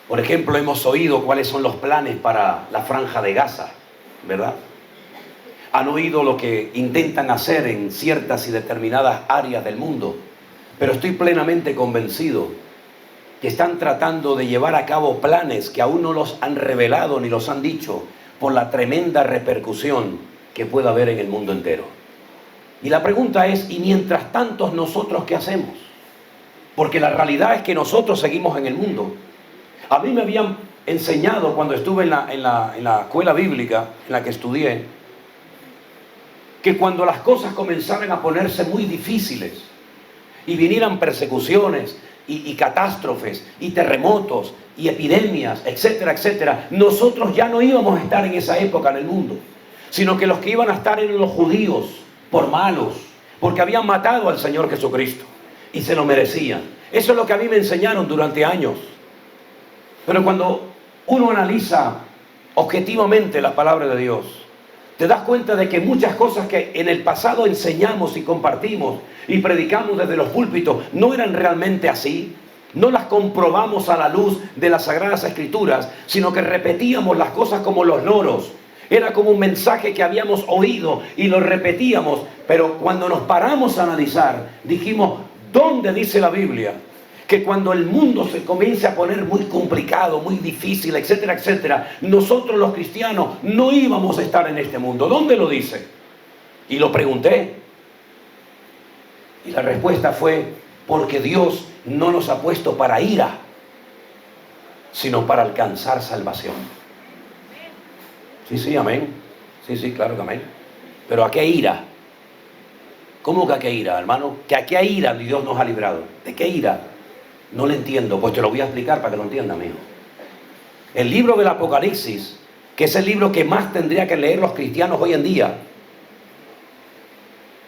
Por ejemplo, hemos oído cuáles son los planes para la Franja de Gaza, ¿verdad? Han oído lo que intentan hacer en ciertas y determinadas áreas del mundo, pero estoy plenamente convencido que están tratando de llevar a cabo planes que aún no los han revelado ni los han dicho, por la tremenda repercusión que pueda haber en el mundo entero. Y la pregunta es: ¿y mientras tanto nosotros qué hacemos? Porque la realidad es que nosotros seguimos en el mundo. A mí me habían enseñado cuando estuve en la escuela bíblica en la que estudié, que cuando las cosas comenzaran a ponerse muy difíciles y vinieran persecuciones y catástrofes y terremotos y epidemias, etcétera, etcétera, nosotros ya no íbamos a estar en esa época en el mundo, sino que los que iban a estar eran los judíos, por malos, porque habían matado al Señor Jesucristo y se lo merecían. Eso es lo que a mí me enseñaron durante años. Pero cuando uno analiza objetivamente la palabra de Dios, te das cuenta de que muchas cosas que en el pasado enseñamos y compartimos y predicamos desde los púlpitos no eran realmente así. No las comprobamos a la luz de las Sagradas Escrituras, sino que repetíamos las cosas como los loros. Era como un mensaje que habíamos oído y lo repetíamos, pero cuando nos paramos a analizar, dijimos, ¿dónde dice la Biblia que cuando el mundo se comience a poner muy complicado, muy difícil, etcétera, etcétera, nosotros los cristianos no íbamos a estar en este mundo? ¿Dónde lo dice? Y lo pregunté. Y la respuesta fue, porque Dios no nos ha puesto para ira, sino para alcanzar salvación. Sí, amén. Sí, claro que amén. Pero ¿a qué ira? ¿Cómo que a qué ira, hermano? ¿Que a qué ira Dios nos ha librado? ¿De qué ira? No lo entiendo. Pues te lo voy a explicar para que lo entiendas, amigo. El libro del Apocalipsis, que es el libro que más tendría que leer los cristianos hoy en día,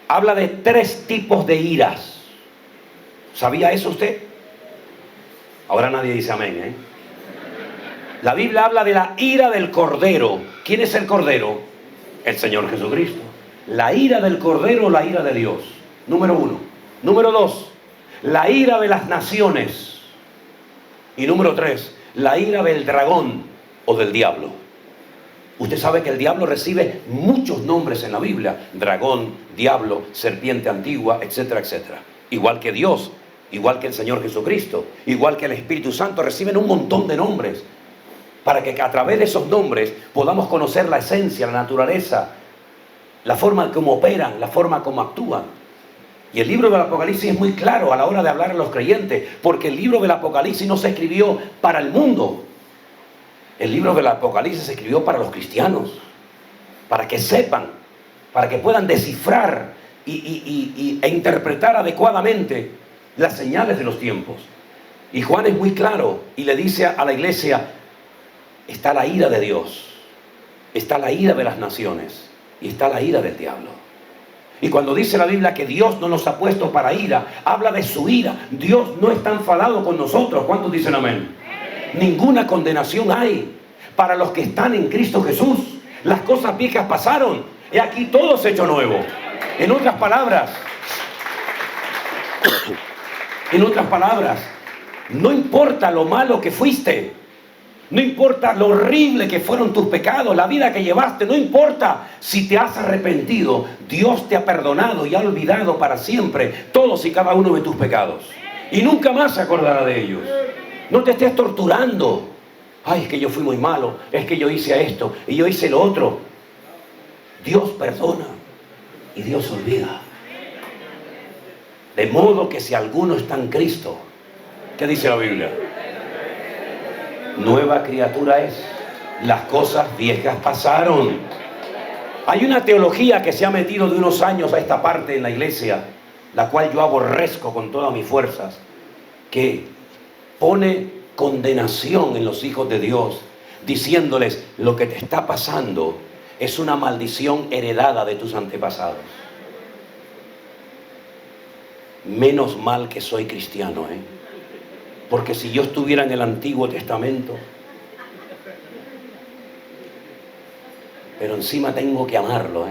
habla de 3 tipos de iras. ¿Sabía eso usted? Ahora nadie dice amén, ¿eh? La Biblia habla de la ira del Cordero. ¿Quién es el Cordero? El Señor Jesucristo. La ira del Cordero, la ira de Dios. Número 1. Número 2, la ira de las naciones. Y número 3, la ira del dragón o del diablo. Usted sabe que el diablo recibe muchos nombres en la Biblia. Dragón, diablo, serpiente antigua, etcétera, etcétera. Igual que Dios, igual que el Señor Jesucristo, igual que el Espíritu Santo, reciben un montón de nombres, para que a través de esos nombres podamos conocer la esencia, la naturaleza, la forma como operan, la forma como actúan. Y el libro del Apocalipsis es muy claro a la hora de hablar a los creyentes, porque el libro del Apocalipsis no se escribió para el mundo. El libro del Apocalipsis se escribió para los cristianos, para que sepan, para que puedan descifrar e interpretar adecuadamente las señales de los tiempos. Y Juan es muy claro y le dice a la iglesia, está la ira de Dios, está la ira de las naciones y está la ira del diablo. Y cuando dice la Biblia que Dios no nos ha puesto para ira, habla de su ira. Dios no está enfadado con nosotros. ¿Cuántos dicen amén? Ninguna condenación hay para los que están en Cristo Jesús. Las cosas viejas pasaron y aquí todo se ha hecho nuevo. En otras palabras, no importa lo malo que fuiste, no importa lo horrible que fueron tus pecados, la vida que llevaste, no importa si te has arrepentido, Dios te ha perdonado y ha olvidado para siempre todos y cada uno de tus pecados. Y nunca más se acordará de ellos. No te estés torturando. Ay, es que yo fui muy malo, es que yo hice esto y yo hice lo otro. Dios perdona y Dios olvida. De modo que si alguno está en Cristo, ¿qué dice la Biblia? Nueva criatura es. Las cosas viejas pasaron. Hay una teología que se ha metido de unos años a esta parte en la iglesia, la cual yo aborrezco con todas mis fuerzas, que pone condenación en los hijos de Dios, diciéndoles, lo que te está pasando es una maldición heredada de tus antepasados. Menos mal que soy cristiano, porque si yo estuviera en el Antiguo Testamento, pero encima tengo que amarlo,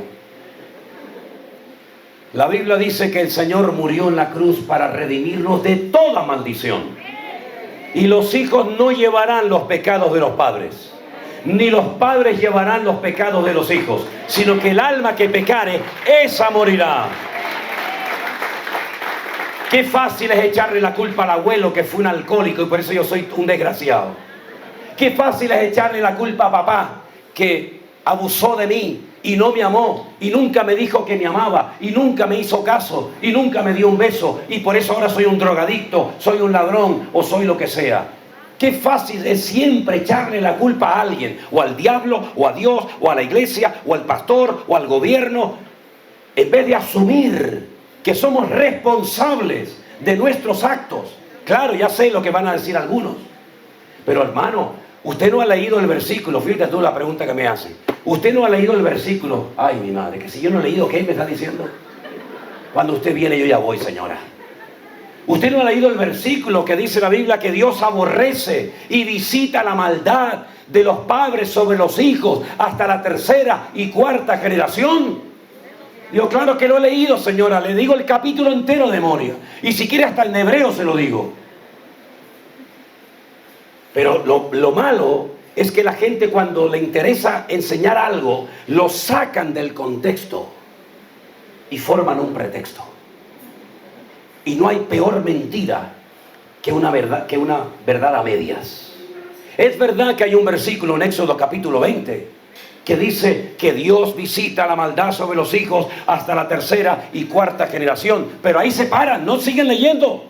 La Biblia dice que el Señor murió en la cruz para redimirnos de toda maldición. Y los hijos no llevarán los pecados de los padres, ni los padres llevarán los pecados de los hijos, sino que el alma que pecare, esa morirá. Qué fácil es echarle la culpa al abuelo que fue un alcohólico y por eso yo soy un desgraciado. Qué fácil es echarle la culpa a papá que abusó de mí y no me amó y nunca me dijo que me amaba y nunca me hizo caso y nunca me dio un beso y por eso ahora soy un drogadicto, soy un ladrón o soy lo que sea. Qué fácil es siempre echarle la culpa a alguien, o al diablo, o a Dios, o a la iglesia, o al pastor, o al gobierno. en vez de asumir que somos responsables de nuestros actos. Claro, ya sé lo que van a decir algunos, pero hermano, usted no ha leído el versículo. Fíjate tú la pregunta que me hace. Usted no ha leído el versículo. Ay, mi madre, que si yo no he leído, ¿qué me está diciendo? Cuando usted viene, yo ya voy, señora. Usted no ha leído el versículo que dice la Biblia que Dios aborrece y visita la maldad de los padres sobre los hijos hasta la tercera y cuarta generación. Digo, claro que lo he leído, señora. Le digo el capítulo entero de memoria. Y si quiere hasta en hebreo se lo digo. Pero lo malo es que la gente, cuando le interesa enseñar algo, lo sacan del contexto y forman un pretexto. Y no hay peor mentira que una verdad a medias. Es verdad que hay un versículo en Éxodo capítulo 20 que dice que Dios visita la maldad sobre los hijos hasta la tercera y cuarta generación. Pero ahí se paran, no siguen leyendo.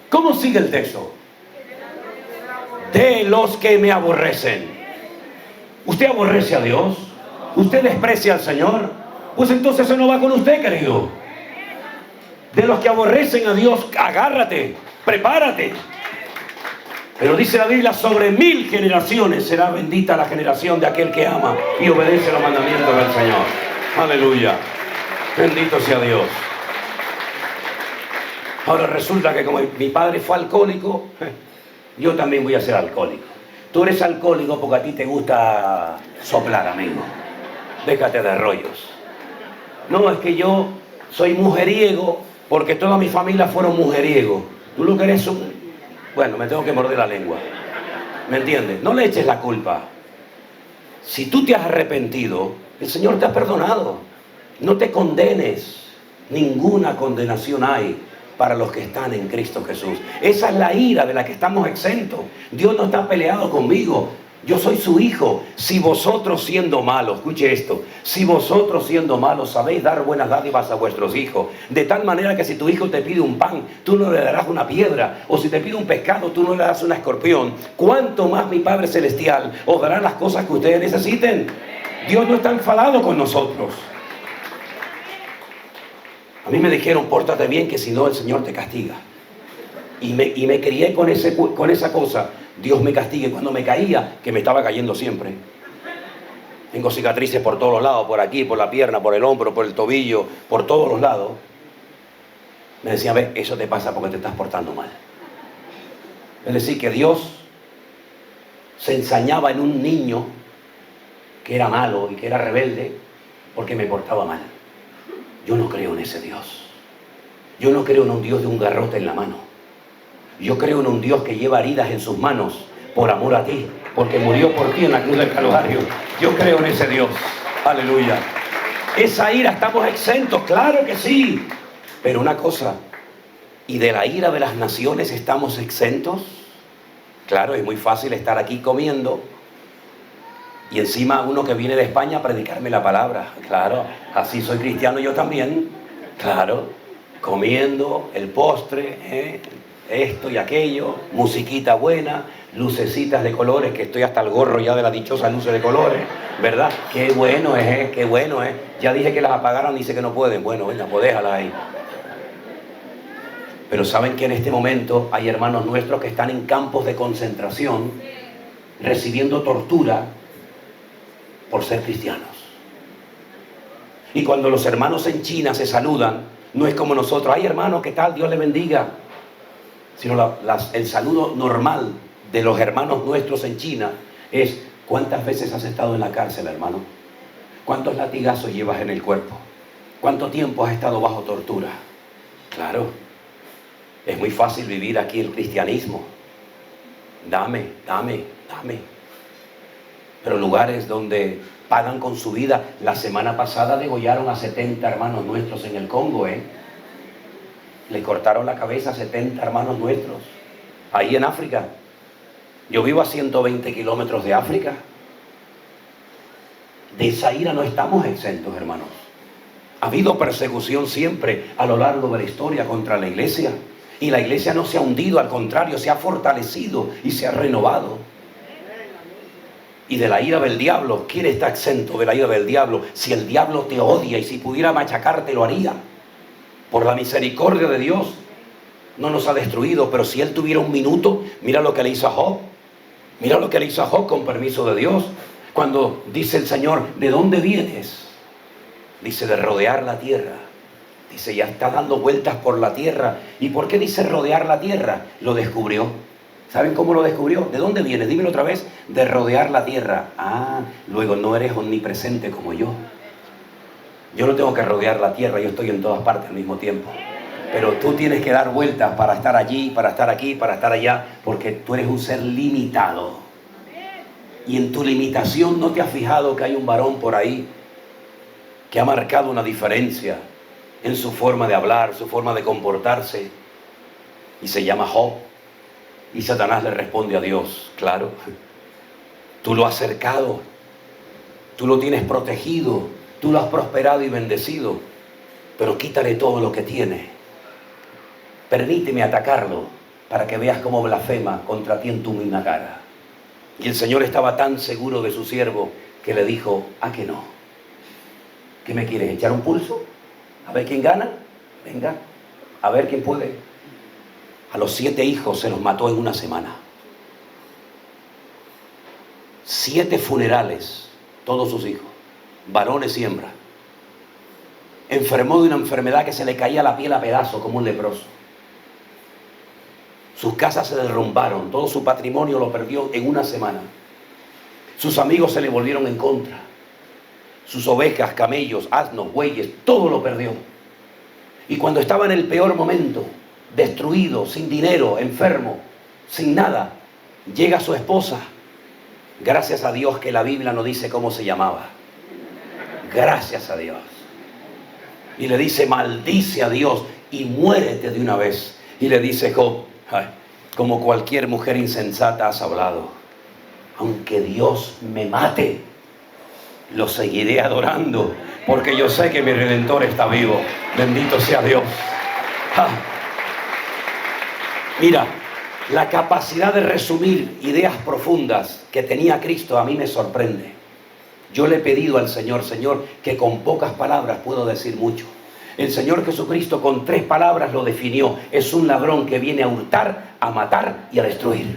¿Cómo sigue el texto? De los que me aborrecen. ¿Usted aborrece a Dios? ¿Usted desprecia al Señor? Pues entonces eso no va con usted, querido. De los que aborrecen a Dios, agárrate, prepárate. Pero dice la Biblia, sobre 1000 generaciones será bendita la generación de aquel que ama y obedece los mandamientos del Señor. Aleluya. Bendito sea Dios. Ahora resulta que como mi padre fue alcohólico, yo también voy a ser alcohólico. Tú eres alcohólico porque a ti te gusta soplar, amigo. Déjate de rollos. No, es que yo soy mujeriego porque toda mi familia fueron mujeriegos. Tú lo que eres un... Bueno, me tengo que morder la lengua. ¿Me entiendes? No le eches la culpa. Si tú te has arrepentido, el Señor te ha perdonado. No te condenes. Ninguna condenación hay para los que están en Cristo Jesús. Esa es la ira de la que estamos exentos. Dios no está peleado conmigo. Yo soy su hijo. Si vosotros siendo malos, escuche esto, si vosotros siendo malos sabéis dar buenas dádivas a vuestros hijos, de tal manera que si tu hijo te pide un pan, tú no le darás una piedra, o si te pide un pescado, tú no le darás un escorpión, ¿cuánto más mi Padre Celestial os dará las cosas que ustedes necesiten? Dios no está enfadado con nosotros. A mí me dijeron, pórtate bien, que si no el Señor te castiga. Y me crié con esa cosa. Dios me castigue. Cuando me caía, que me estaba cayendo siempre. Tengo cicatrices por todos los lados, por aquí, por la pierna, por el hombro, por el tobillo, por todos los lados. Me decían, ve, eso te pasa porque te estás portando mal. Es decir, que Dios se ensañaba en un niño que era malo y que era rebelde porque me portaba mal. Yo no creo en ese Dios. Yo no creo en un Dios de un garrote en la mano. Yo creo en un Dios que lleva heridas en sus manos por amor a ti, porque murió por ti en la cruz del Calvario. Yo creo en ese Dios. Aleluya. Esa ira estamos exentos, claro que sí. Pero una cosa, ¿y de la ira de las naciones estamos exentos? Claro, es muy fácil estar aquí comiendo y encima uno que viene de España a predicarme la palabra. Claro, así soy cristiano yo también. Claro, comiendo el postre, esto y aquello, musiquita buena, lucecitas de colores, que estoy hasta el gorro ya de la dichosa luces de colores, ¿verdad? Qué bueno es, qué bueno es. Ya dije que las apagaran, dice que no pueden. Bueno, venga, pues déjalas ahí. Pero saben que en este momento hay hermanos nuestros que están en campos de concentración, recibiendo tortura por ser cristianos. Y cuando los hermanos en China se saludan, no es como nosotros, ay hermano, ¿qué tal? Dios le bendiga. Sino el saludo normal de los hermanos nuestros en China es, ¿cuántas veces has estado en la cárcel, hermano? ¿Cuántos latigazos llevas en el cuerpo? ¿Cuánto tiempo has estado bajo tortura? Claro, es muy fácil vivir aquí el cristianismo. Dame. Pero lugares donde pagan con su vida. La semana pasada degollaron a 70 hermanos nuestros en el Congo, Le cortaron la cabeza a 70 hermanos nuestros, ahí en África. Yo vivo a 120 kilómetros de África. De esa ira no estamos exentos, hermanos. Ha habido persecución siempre a lo largo de la historia contra la iglesia. Y la iglesia no se ha hundido, al contrario, se ha fortalecido y se ha renovado. y de la ira del diablo. ¿Quién está exento de la ira del diablo? Si el diablo te odia y si pudiera machacarte lo haría. Por la misericordia de Dios no nos ha destruido, pero si él tuviera un minuto, mira lo que le hizo a Job. Mira lo que le hizo a Job con permiso de Dios. Cuando dice el Señor, ¿de dónde vienes? Dice, de rodear la tierra. Dice, ya está dando vueltas por la tierra. ¿Y por qué dice rodear la tierra? Lo descubrió. ¿Saben cómo lo descubrió? ¿De dónde viene? Dímelo otra vez. De rodear la tierra. Ah, luego no eres omnipresente como yo. Yo no tengo que rodear la tierra, yo estoy en todas partes al mismo tiempo. Pero tú tienes que dar vueltas para estar allí, para estar aquí, para estar allá, porque tú eres un ser limitado. Y en tu limitación no te has fijado que hay un varón por ahí que ha marcado una diferencia en su forma de hablar, su forma de comportarse, y se llama Job. Y Satanás le responde a Dios, claro, tú lo has cercado, tú lo tienes protegido, tú lo has prosperado y bendecido, pero quítale todo lo que tiene. Permíteme atacarlo para que veas cómo blasfema contra ti en tu misma cara. Y el Señor estaba tan seguro de su siervo que le dijo, ¿a que no? ¿Qué me quieres? ¿Echar un pulso? A ver quién gana. Venga, a ver quién puede. A los 7 hijos se los mató en una semana. 7 funerales, todos sus hijos, varones y hembras. Enfermó de una enfermedad que se le caía la piel a pedazos como un leproso. Sus casas se derrumbaron, todo su patrimonio lo perdió en una semana. Sus amigos se le volvieron en contra. Sus ovejas, camellos, asnos, bueyes, todo lo perdió. Y cuando estaba en el peor momento, destruido, sin dinero, enfermo, sin nada, llega su esposa. Gracias a Dios que la Biblia no dice cómo se llamaba. Gracias a Dios. Y le dice, maldice a Dios y muérete de una vez. Y le dice Job, ay, como cualquier mujer insensata has hablado. Aunque Dios me mate, lo seguiré adorando, porque yo sé que mi Redentor está vivo. Bendito sea Dios. Mira, la capacidad de resumir ideas profundas que tenía Cristo a mí me sorprende. Yo le he pedido al Señor, Señor, que con pocas palabras puedo decir mucho. El Señor Jesucristo con 3 palabras lo definió. Es un ladrón que viene a hurtar, a matar y a destruir.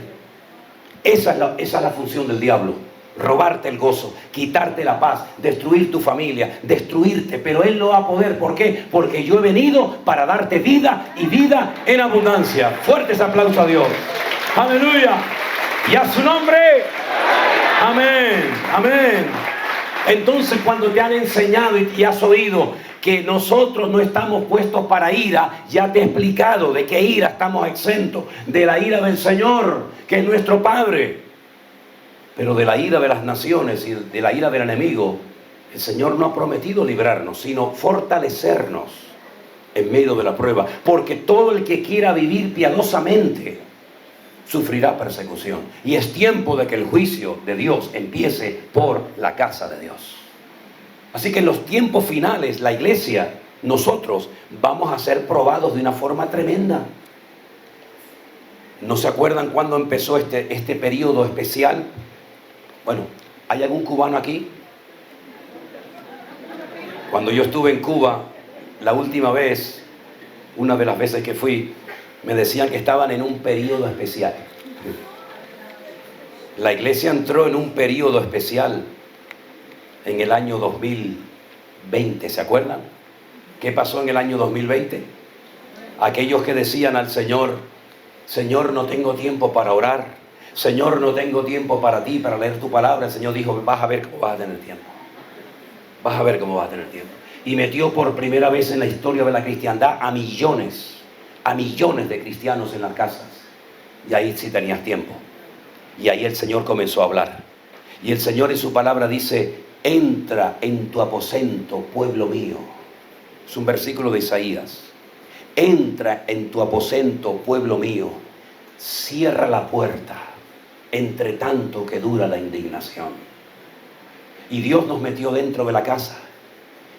Esa es la función del diablo. Robarte el gozo, quitarte la paz, destruir tu familia, destruirte. Pero él no va a poder. ¿Por qué? Porque yo he venido para darte vida y vida en abundancia. Fuertes aplausos a Dios. Aleluya. Y a su nombre. Amén. Amén. Entonces cuando te han enseñado y has oído que nosotros no estamos puestos para ira, ya te he explicado de qué ira estamos exentos. De la ira del Señor, que es nuestro Padre. Pero de la ira de las naciones y de la ira del enemigo, el Señor no ha prometido librarnos, sino fortalecernos en medio de la prueba. Porque todo el que quiera vivir piadosamente sufrirá persecución. Y es tiempo de que el juicio de Dios empiece por la casa de Dios. Así que en los tiempos finales, la iglesia, nosotros vamos a ser probados de una forma tremenda. ¿No se acuerdan cuándo empezó este periodo especial? Bueno, ¿hay algún cubano aquí? Cuando yo estuve en Cuba, la última vez, una de las veces que fui, me decían que estaban en un periodo especial. La iglesia entró en un periodo especial en el año 2020, ¿se acuerdan? ¿Qué pasó en el año 2020? Aquellos que decían al Señor, Señor, no tengo tiempo para orar, Señor, no tengo tiempo para ti, para leer tu palabra. El Señor dijo, vas a ver cómo vas a tener tiempo. Vas a ver cómo vas a tener tiempo. Y metió por primera vez en la historia de la cristiandad a millones de cristianos en las casas. Y ahí sí tenías tiempo. Y ahí el Señor comenzó a hablar. Y el Señor en su palabra dice, entra en tu aposento, pueblo mío. Es un versículo de Isaías. Entra en tu aposento, pueblo mío. Cierra la puerta, entre tanto que dura la indignación. Y Dios nos metió dentro de la casa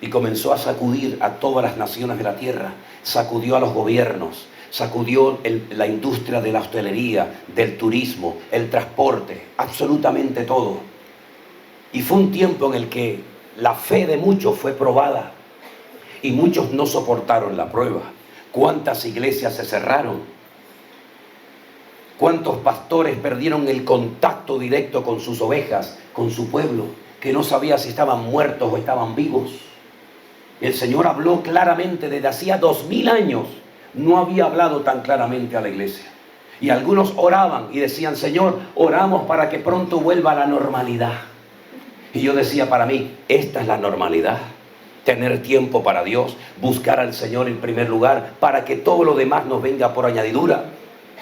y comenzó a sacudir a todas las naciones de la tierra. Sacudió a los gobiernos, sacudió la industria de la hostelería, del turismo, el transporte, absolutamente todo. Y fue un tiempo en el que la fe de muchos fue probada y muchos no soportaron la prueba. ¿Cuántas iglesias se cerraron? ¿Cuántos pastores perdieron el contacto directo con sus ovejas, con su pueblo, que no sabía si estaban muertos o estaban vivos? El Señor habló claramente desde hacía 2000 años. No había hablado tan claramente a la iglesia. Y algunos oraban y decían: Señor, oramos para que pronto vuelva a la normalidad. Y yo decía para mí, esta es la normalidad. Tener tiempo para Dios, buscar al Señor en primer lugar, para que todo lo demás nos venga por añadidura.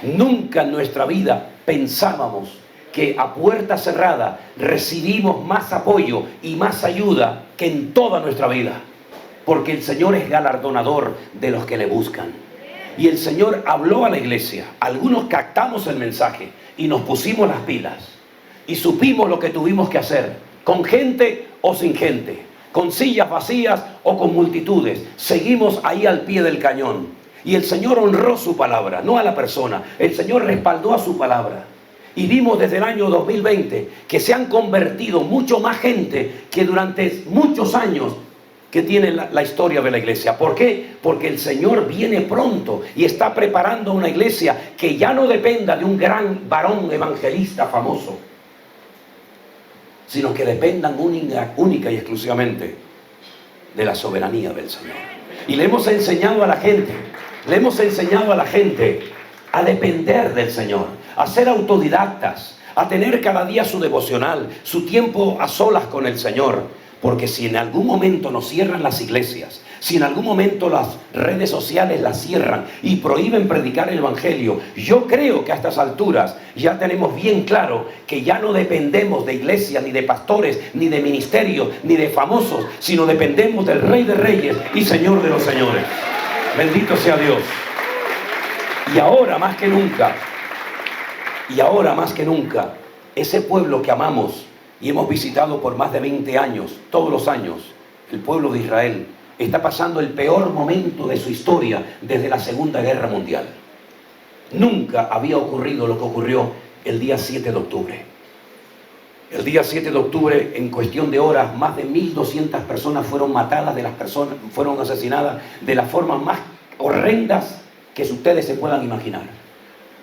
Nunca en nuestra vida pensábamos que a puerta cerrada recibimos más apoyo y más ayuda que en toda nuestra vida. Porque el Señor es galardonador de los que le buscan. Y el Señor habló a la iglesia. Algunos captamos el mensaje y nos pusimos las pilas. Y supimos lo que tuvimos que hacer. Con gente o sin gente, con sillas vacías o con multitudes, seguimos ahí al pie del cañón. Y el Señor honró su palabra, no a la persona. El Señor respaldó a su palabra. Y vimos desde el año 2020 que se han convertido mucho más gente que durante muchos años que tiene la historia de la iglesia. ¿Por qué? Porque el Señor viene pronto y está preparando una iglesia que ya no dependa de un gran varón evangelista famoso, sino que dependan única y exclusivamente de la soberanía del Señor. Y le hemos enseñado a la gente a depender del Señor, a ser autodidactas, a tener cada día su devocional, su tiempo a solas con el Señor. Porque si en algún momento nos cierran las iglesias, si en algún momento las redes sociales las cierran y prohíben predicar el evangelio, yo creo que a estas alturas ya tenemos bien claro que ya no dependemos de iglesias, ni de pastores, ni de ministerios, ni de famosos, sino dependemos del Rey de Reyes y Señor de los Señores. Bendito sea Dios. Y ahora más que nunca, ese pueblo que amamos y hemos visitado por más de 20 años, todos los años, el pueblo de Israel está pasando el peor momento de su historia desde la Segunda Guerra Mundial. Nunca había ocurrido lo que ocurrió el día 7 de octubre. El día 7 de octubre, en cuestión de horas, más de 1.200 personas fueron matadas, fueron asesinadas de las formas más horrendas que ustedes se puedan imaginar.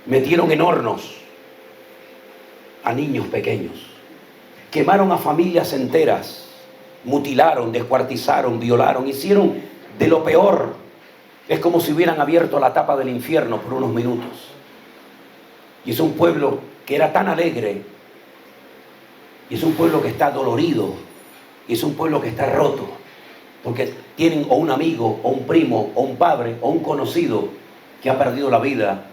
Metieron en hornos a niños pequeños. Quemaron a familias enteras, mutilaron, descuartizaron, violaron, hicieron de lo peor. Es como si hubieran abierto la tapa del infierno por unos minutos. Y es un pueblo que era tan alegre, y es un pueblo que está dolorido, y es un pueblo que está roto, porque tienen o un amigo, o un primo, o un padre, o un conocido que ha perdido la vida,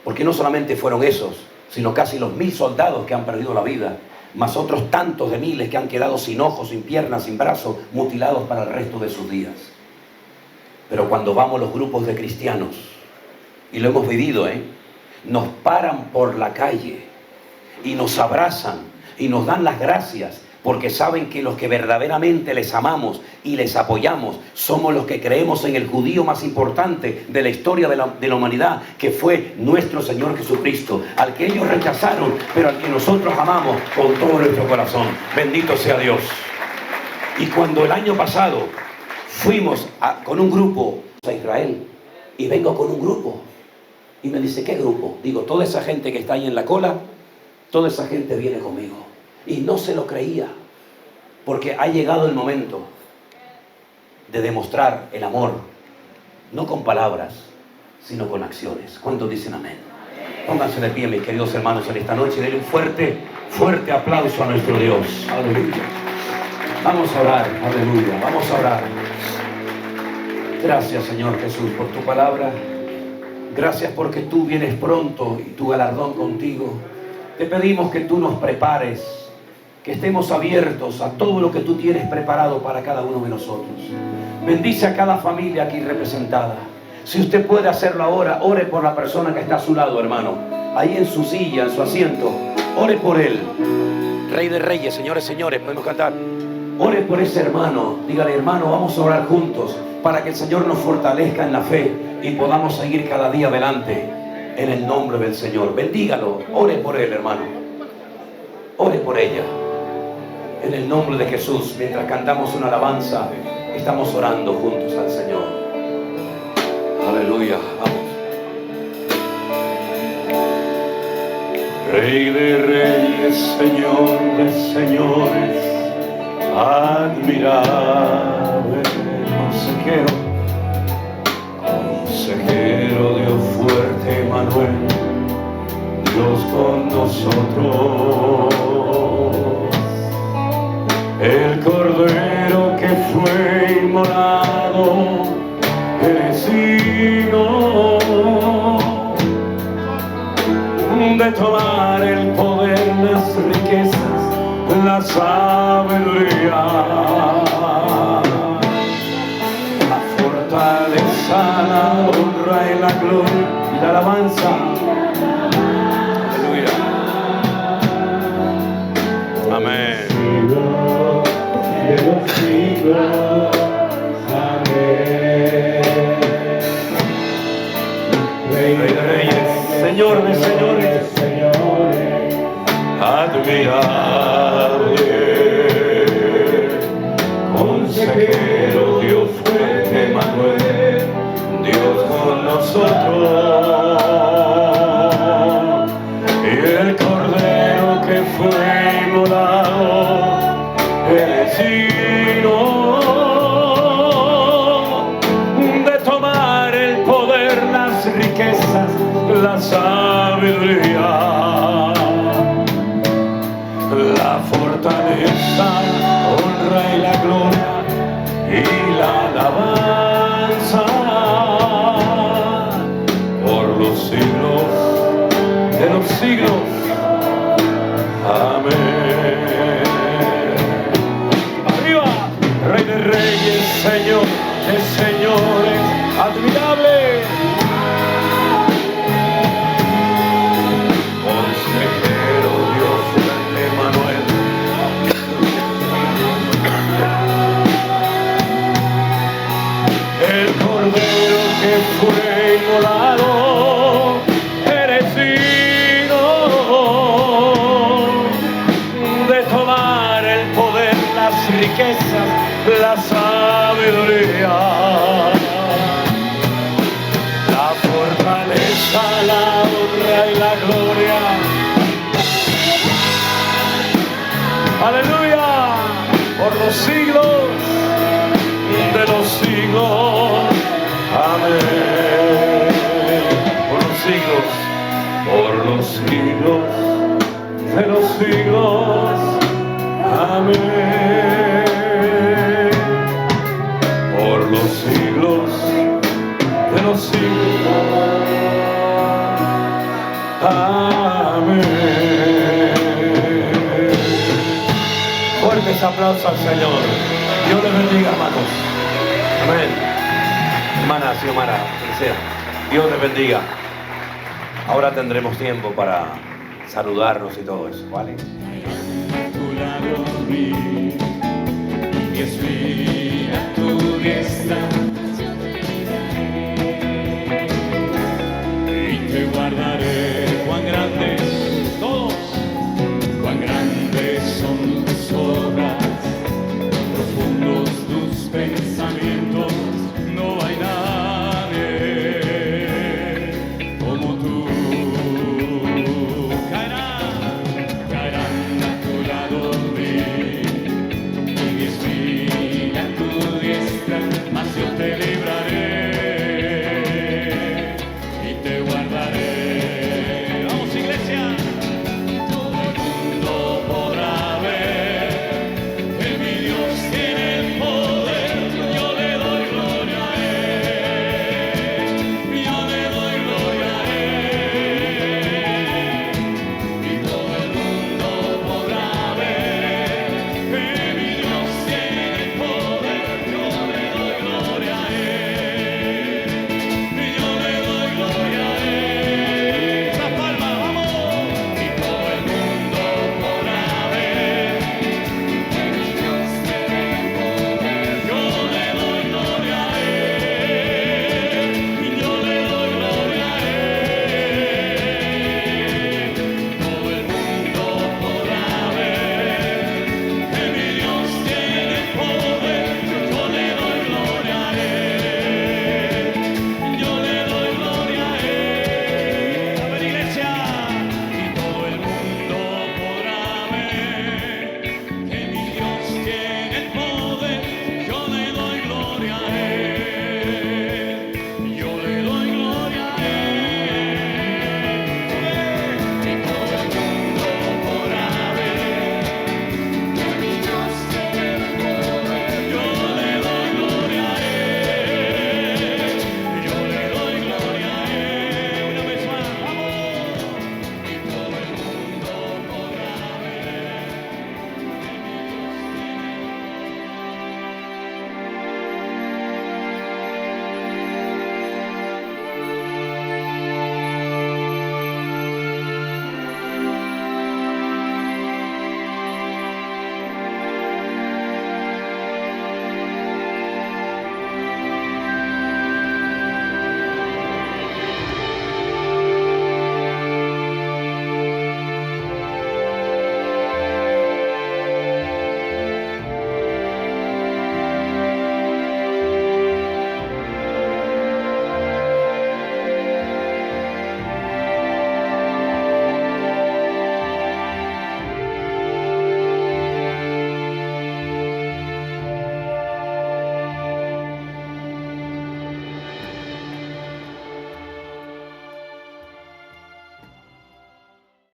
porque no solamente fueron esos, sino casi los 1000 soldados que han perdido la vida, más otros tantos de miles que han quedado sin ojos, sin piernas, sin brazos, mutilados para el resto de sus días. Pero cuando vamos los grupos de cristianos, y lo hemos vivido, nos paran por la calle y nos abrazan y nos dan las gracias, porque saben que los que verdaderamente les amamos y les apoyamos somos los que creemos en el judío más importante de la historia de la humanidad, que fue nuestro Señor Jesucristo, al que ellos rechazaron, pero al que nosotros amamos con todo nuestro corazón. Bendito sea Dios. Y cuando el año pasado fuimos con un grupo a Israel, y vengo con un grupo, y me dice: ¿qué grupo? Digo, toda esa gente que está ahí en la cola, toda esa gente viene conmigo. Y no se lo creía, porque ha llegado el momento de demostrar el amor, no con palabras, sino con acciones. ¿Cuántos dicen amén? Pónganse de pie, mis queridos hermanos, en esta noche. Denle un fuerte aplauso a nuestro Dios. Aleluya. Vamos a orar, aleluya, vamos a orar. Gracias, Señor Jesús, por tu palabra. Gracias porque tú vienes pronto y tu galardón contigo. Te pedimos que tú nos prepares, que estemos abiertos a todo lo que tú tienes preparado para cada uno de nosotros. Bendice a cada familia aquí representada. Si usted puede hacerlo ahora, ore por la persona que está a su lado, hermano. Ahí en su silla, en su asiento. Ore por él. Rey de Reyes, señores, señores, podemos cantar. Ore por ese hermano. Dígale: hermano, vamos a orar juntos para que el Señor nos fortalezca en la fe y podamos seguir cada día adelante en el nombre del Señor. Bendígalo. Ore por él, hermano. Ore por ella. En el nombre de Jesús, mientras cantamos una alabanza, estamos orando juntos al Señor. Aleluya, vamos. Rey de reyes, Señor de señores, admirable consejero, consejero, Dios fuerte, Manuel, Dios con nosotros. El Cordero que fue inmolado, eres digno de tomar el poder, las riquezas, la sabiduría, la fortaleza, la honra y la gloria y la alabanza. Aleluya. Amén. De los siglos, amén. Rey de reyes, Señor de señores, admirable, consejero, Dios fuerte, Manuel, Dios con nosotros. Y el Cordero que fue inmolado, eres digno de tomar el poder, las riquezas, la sabiduría, la fortaleza, honra y la gloria y la alabanza por los siglos de los siglos. Amén. Arriba, Rey de reyes, Señor de señores, admirable. Consejero, Dios fuerte, Manuel. El Cordero que fue inmolado, eres digno de tomar el poder, las riquezas, la sabiduría, la fortaleza, la honra y la gloria. Aleluya, por los siglos de los siglos. Amén. Por los siglos de los siglos. Amén. Por los siglos de los siglos. Amén. Fuertes aplausos al Señor. Dios les bendiga, hermanos. Amén. Hermana Xiomara, quien sea. Dios les bendiga. Ahora tendremos tiempo para saludarnos y todo eso, ¿vale? A tu lado vi, mi espíritu a tu diestra.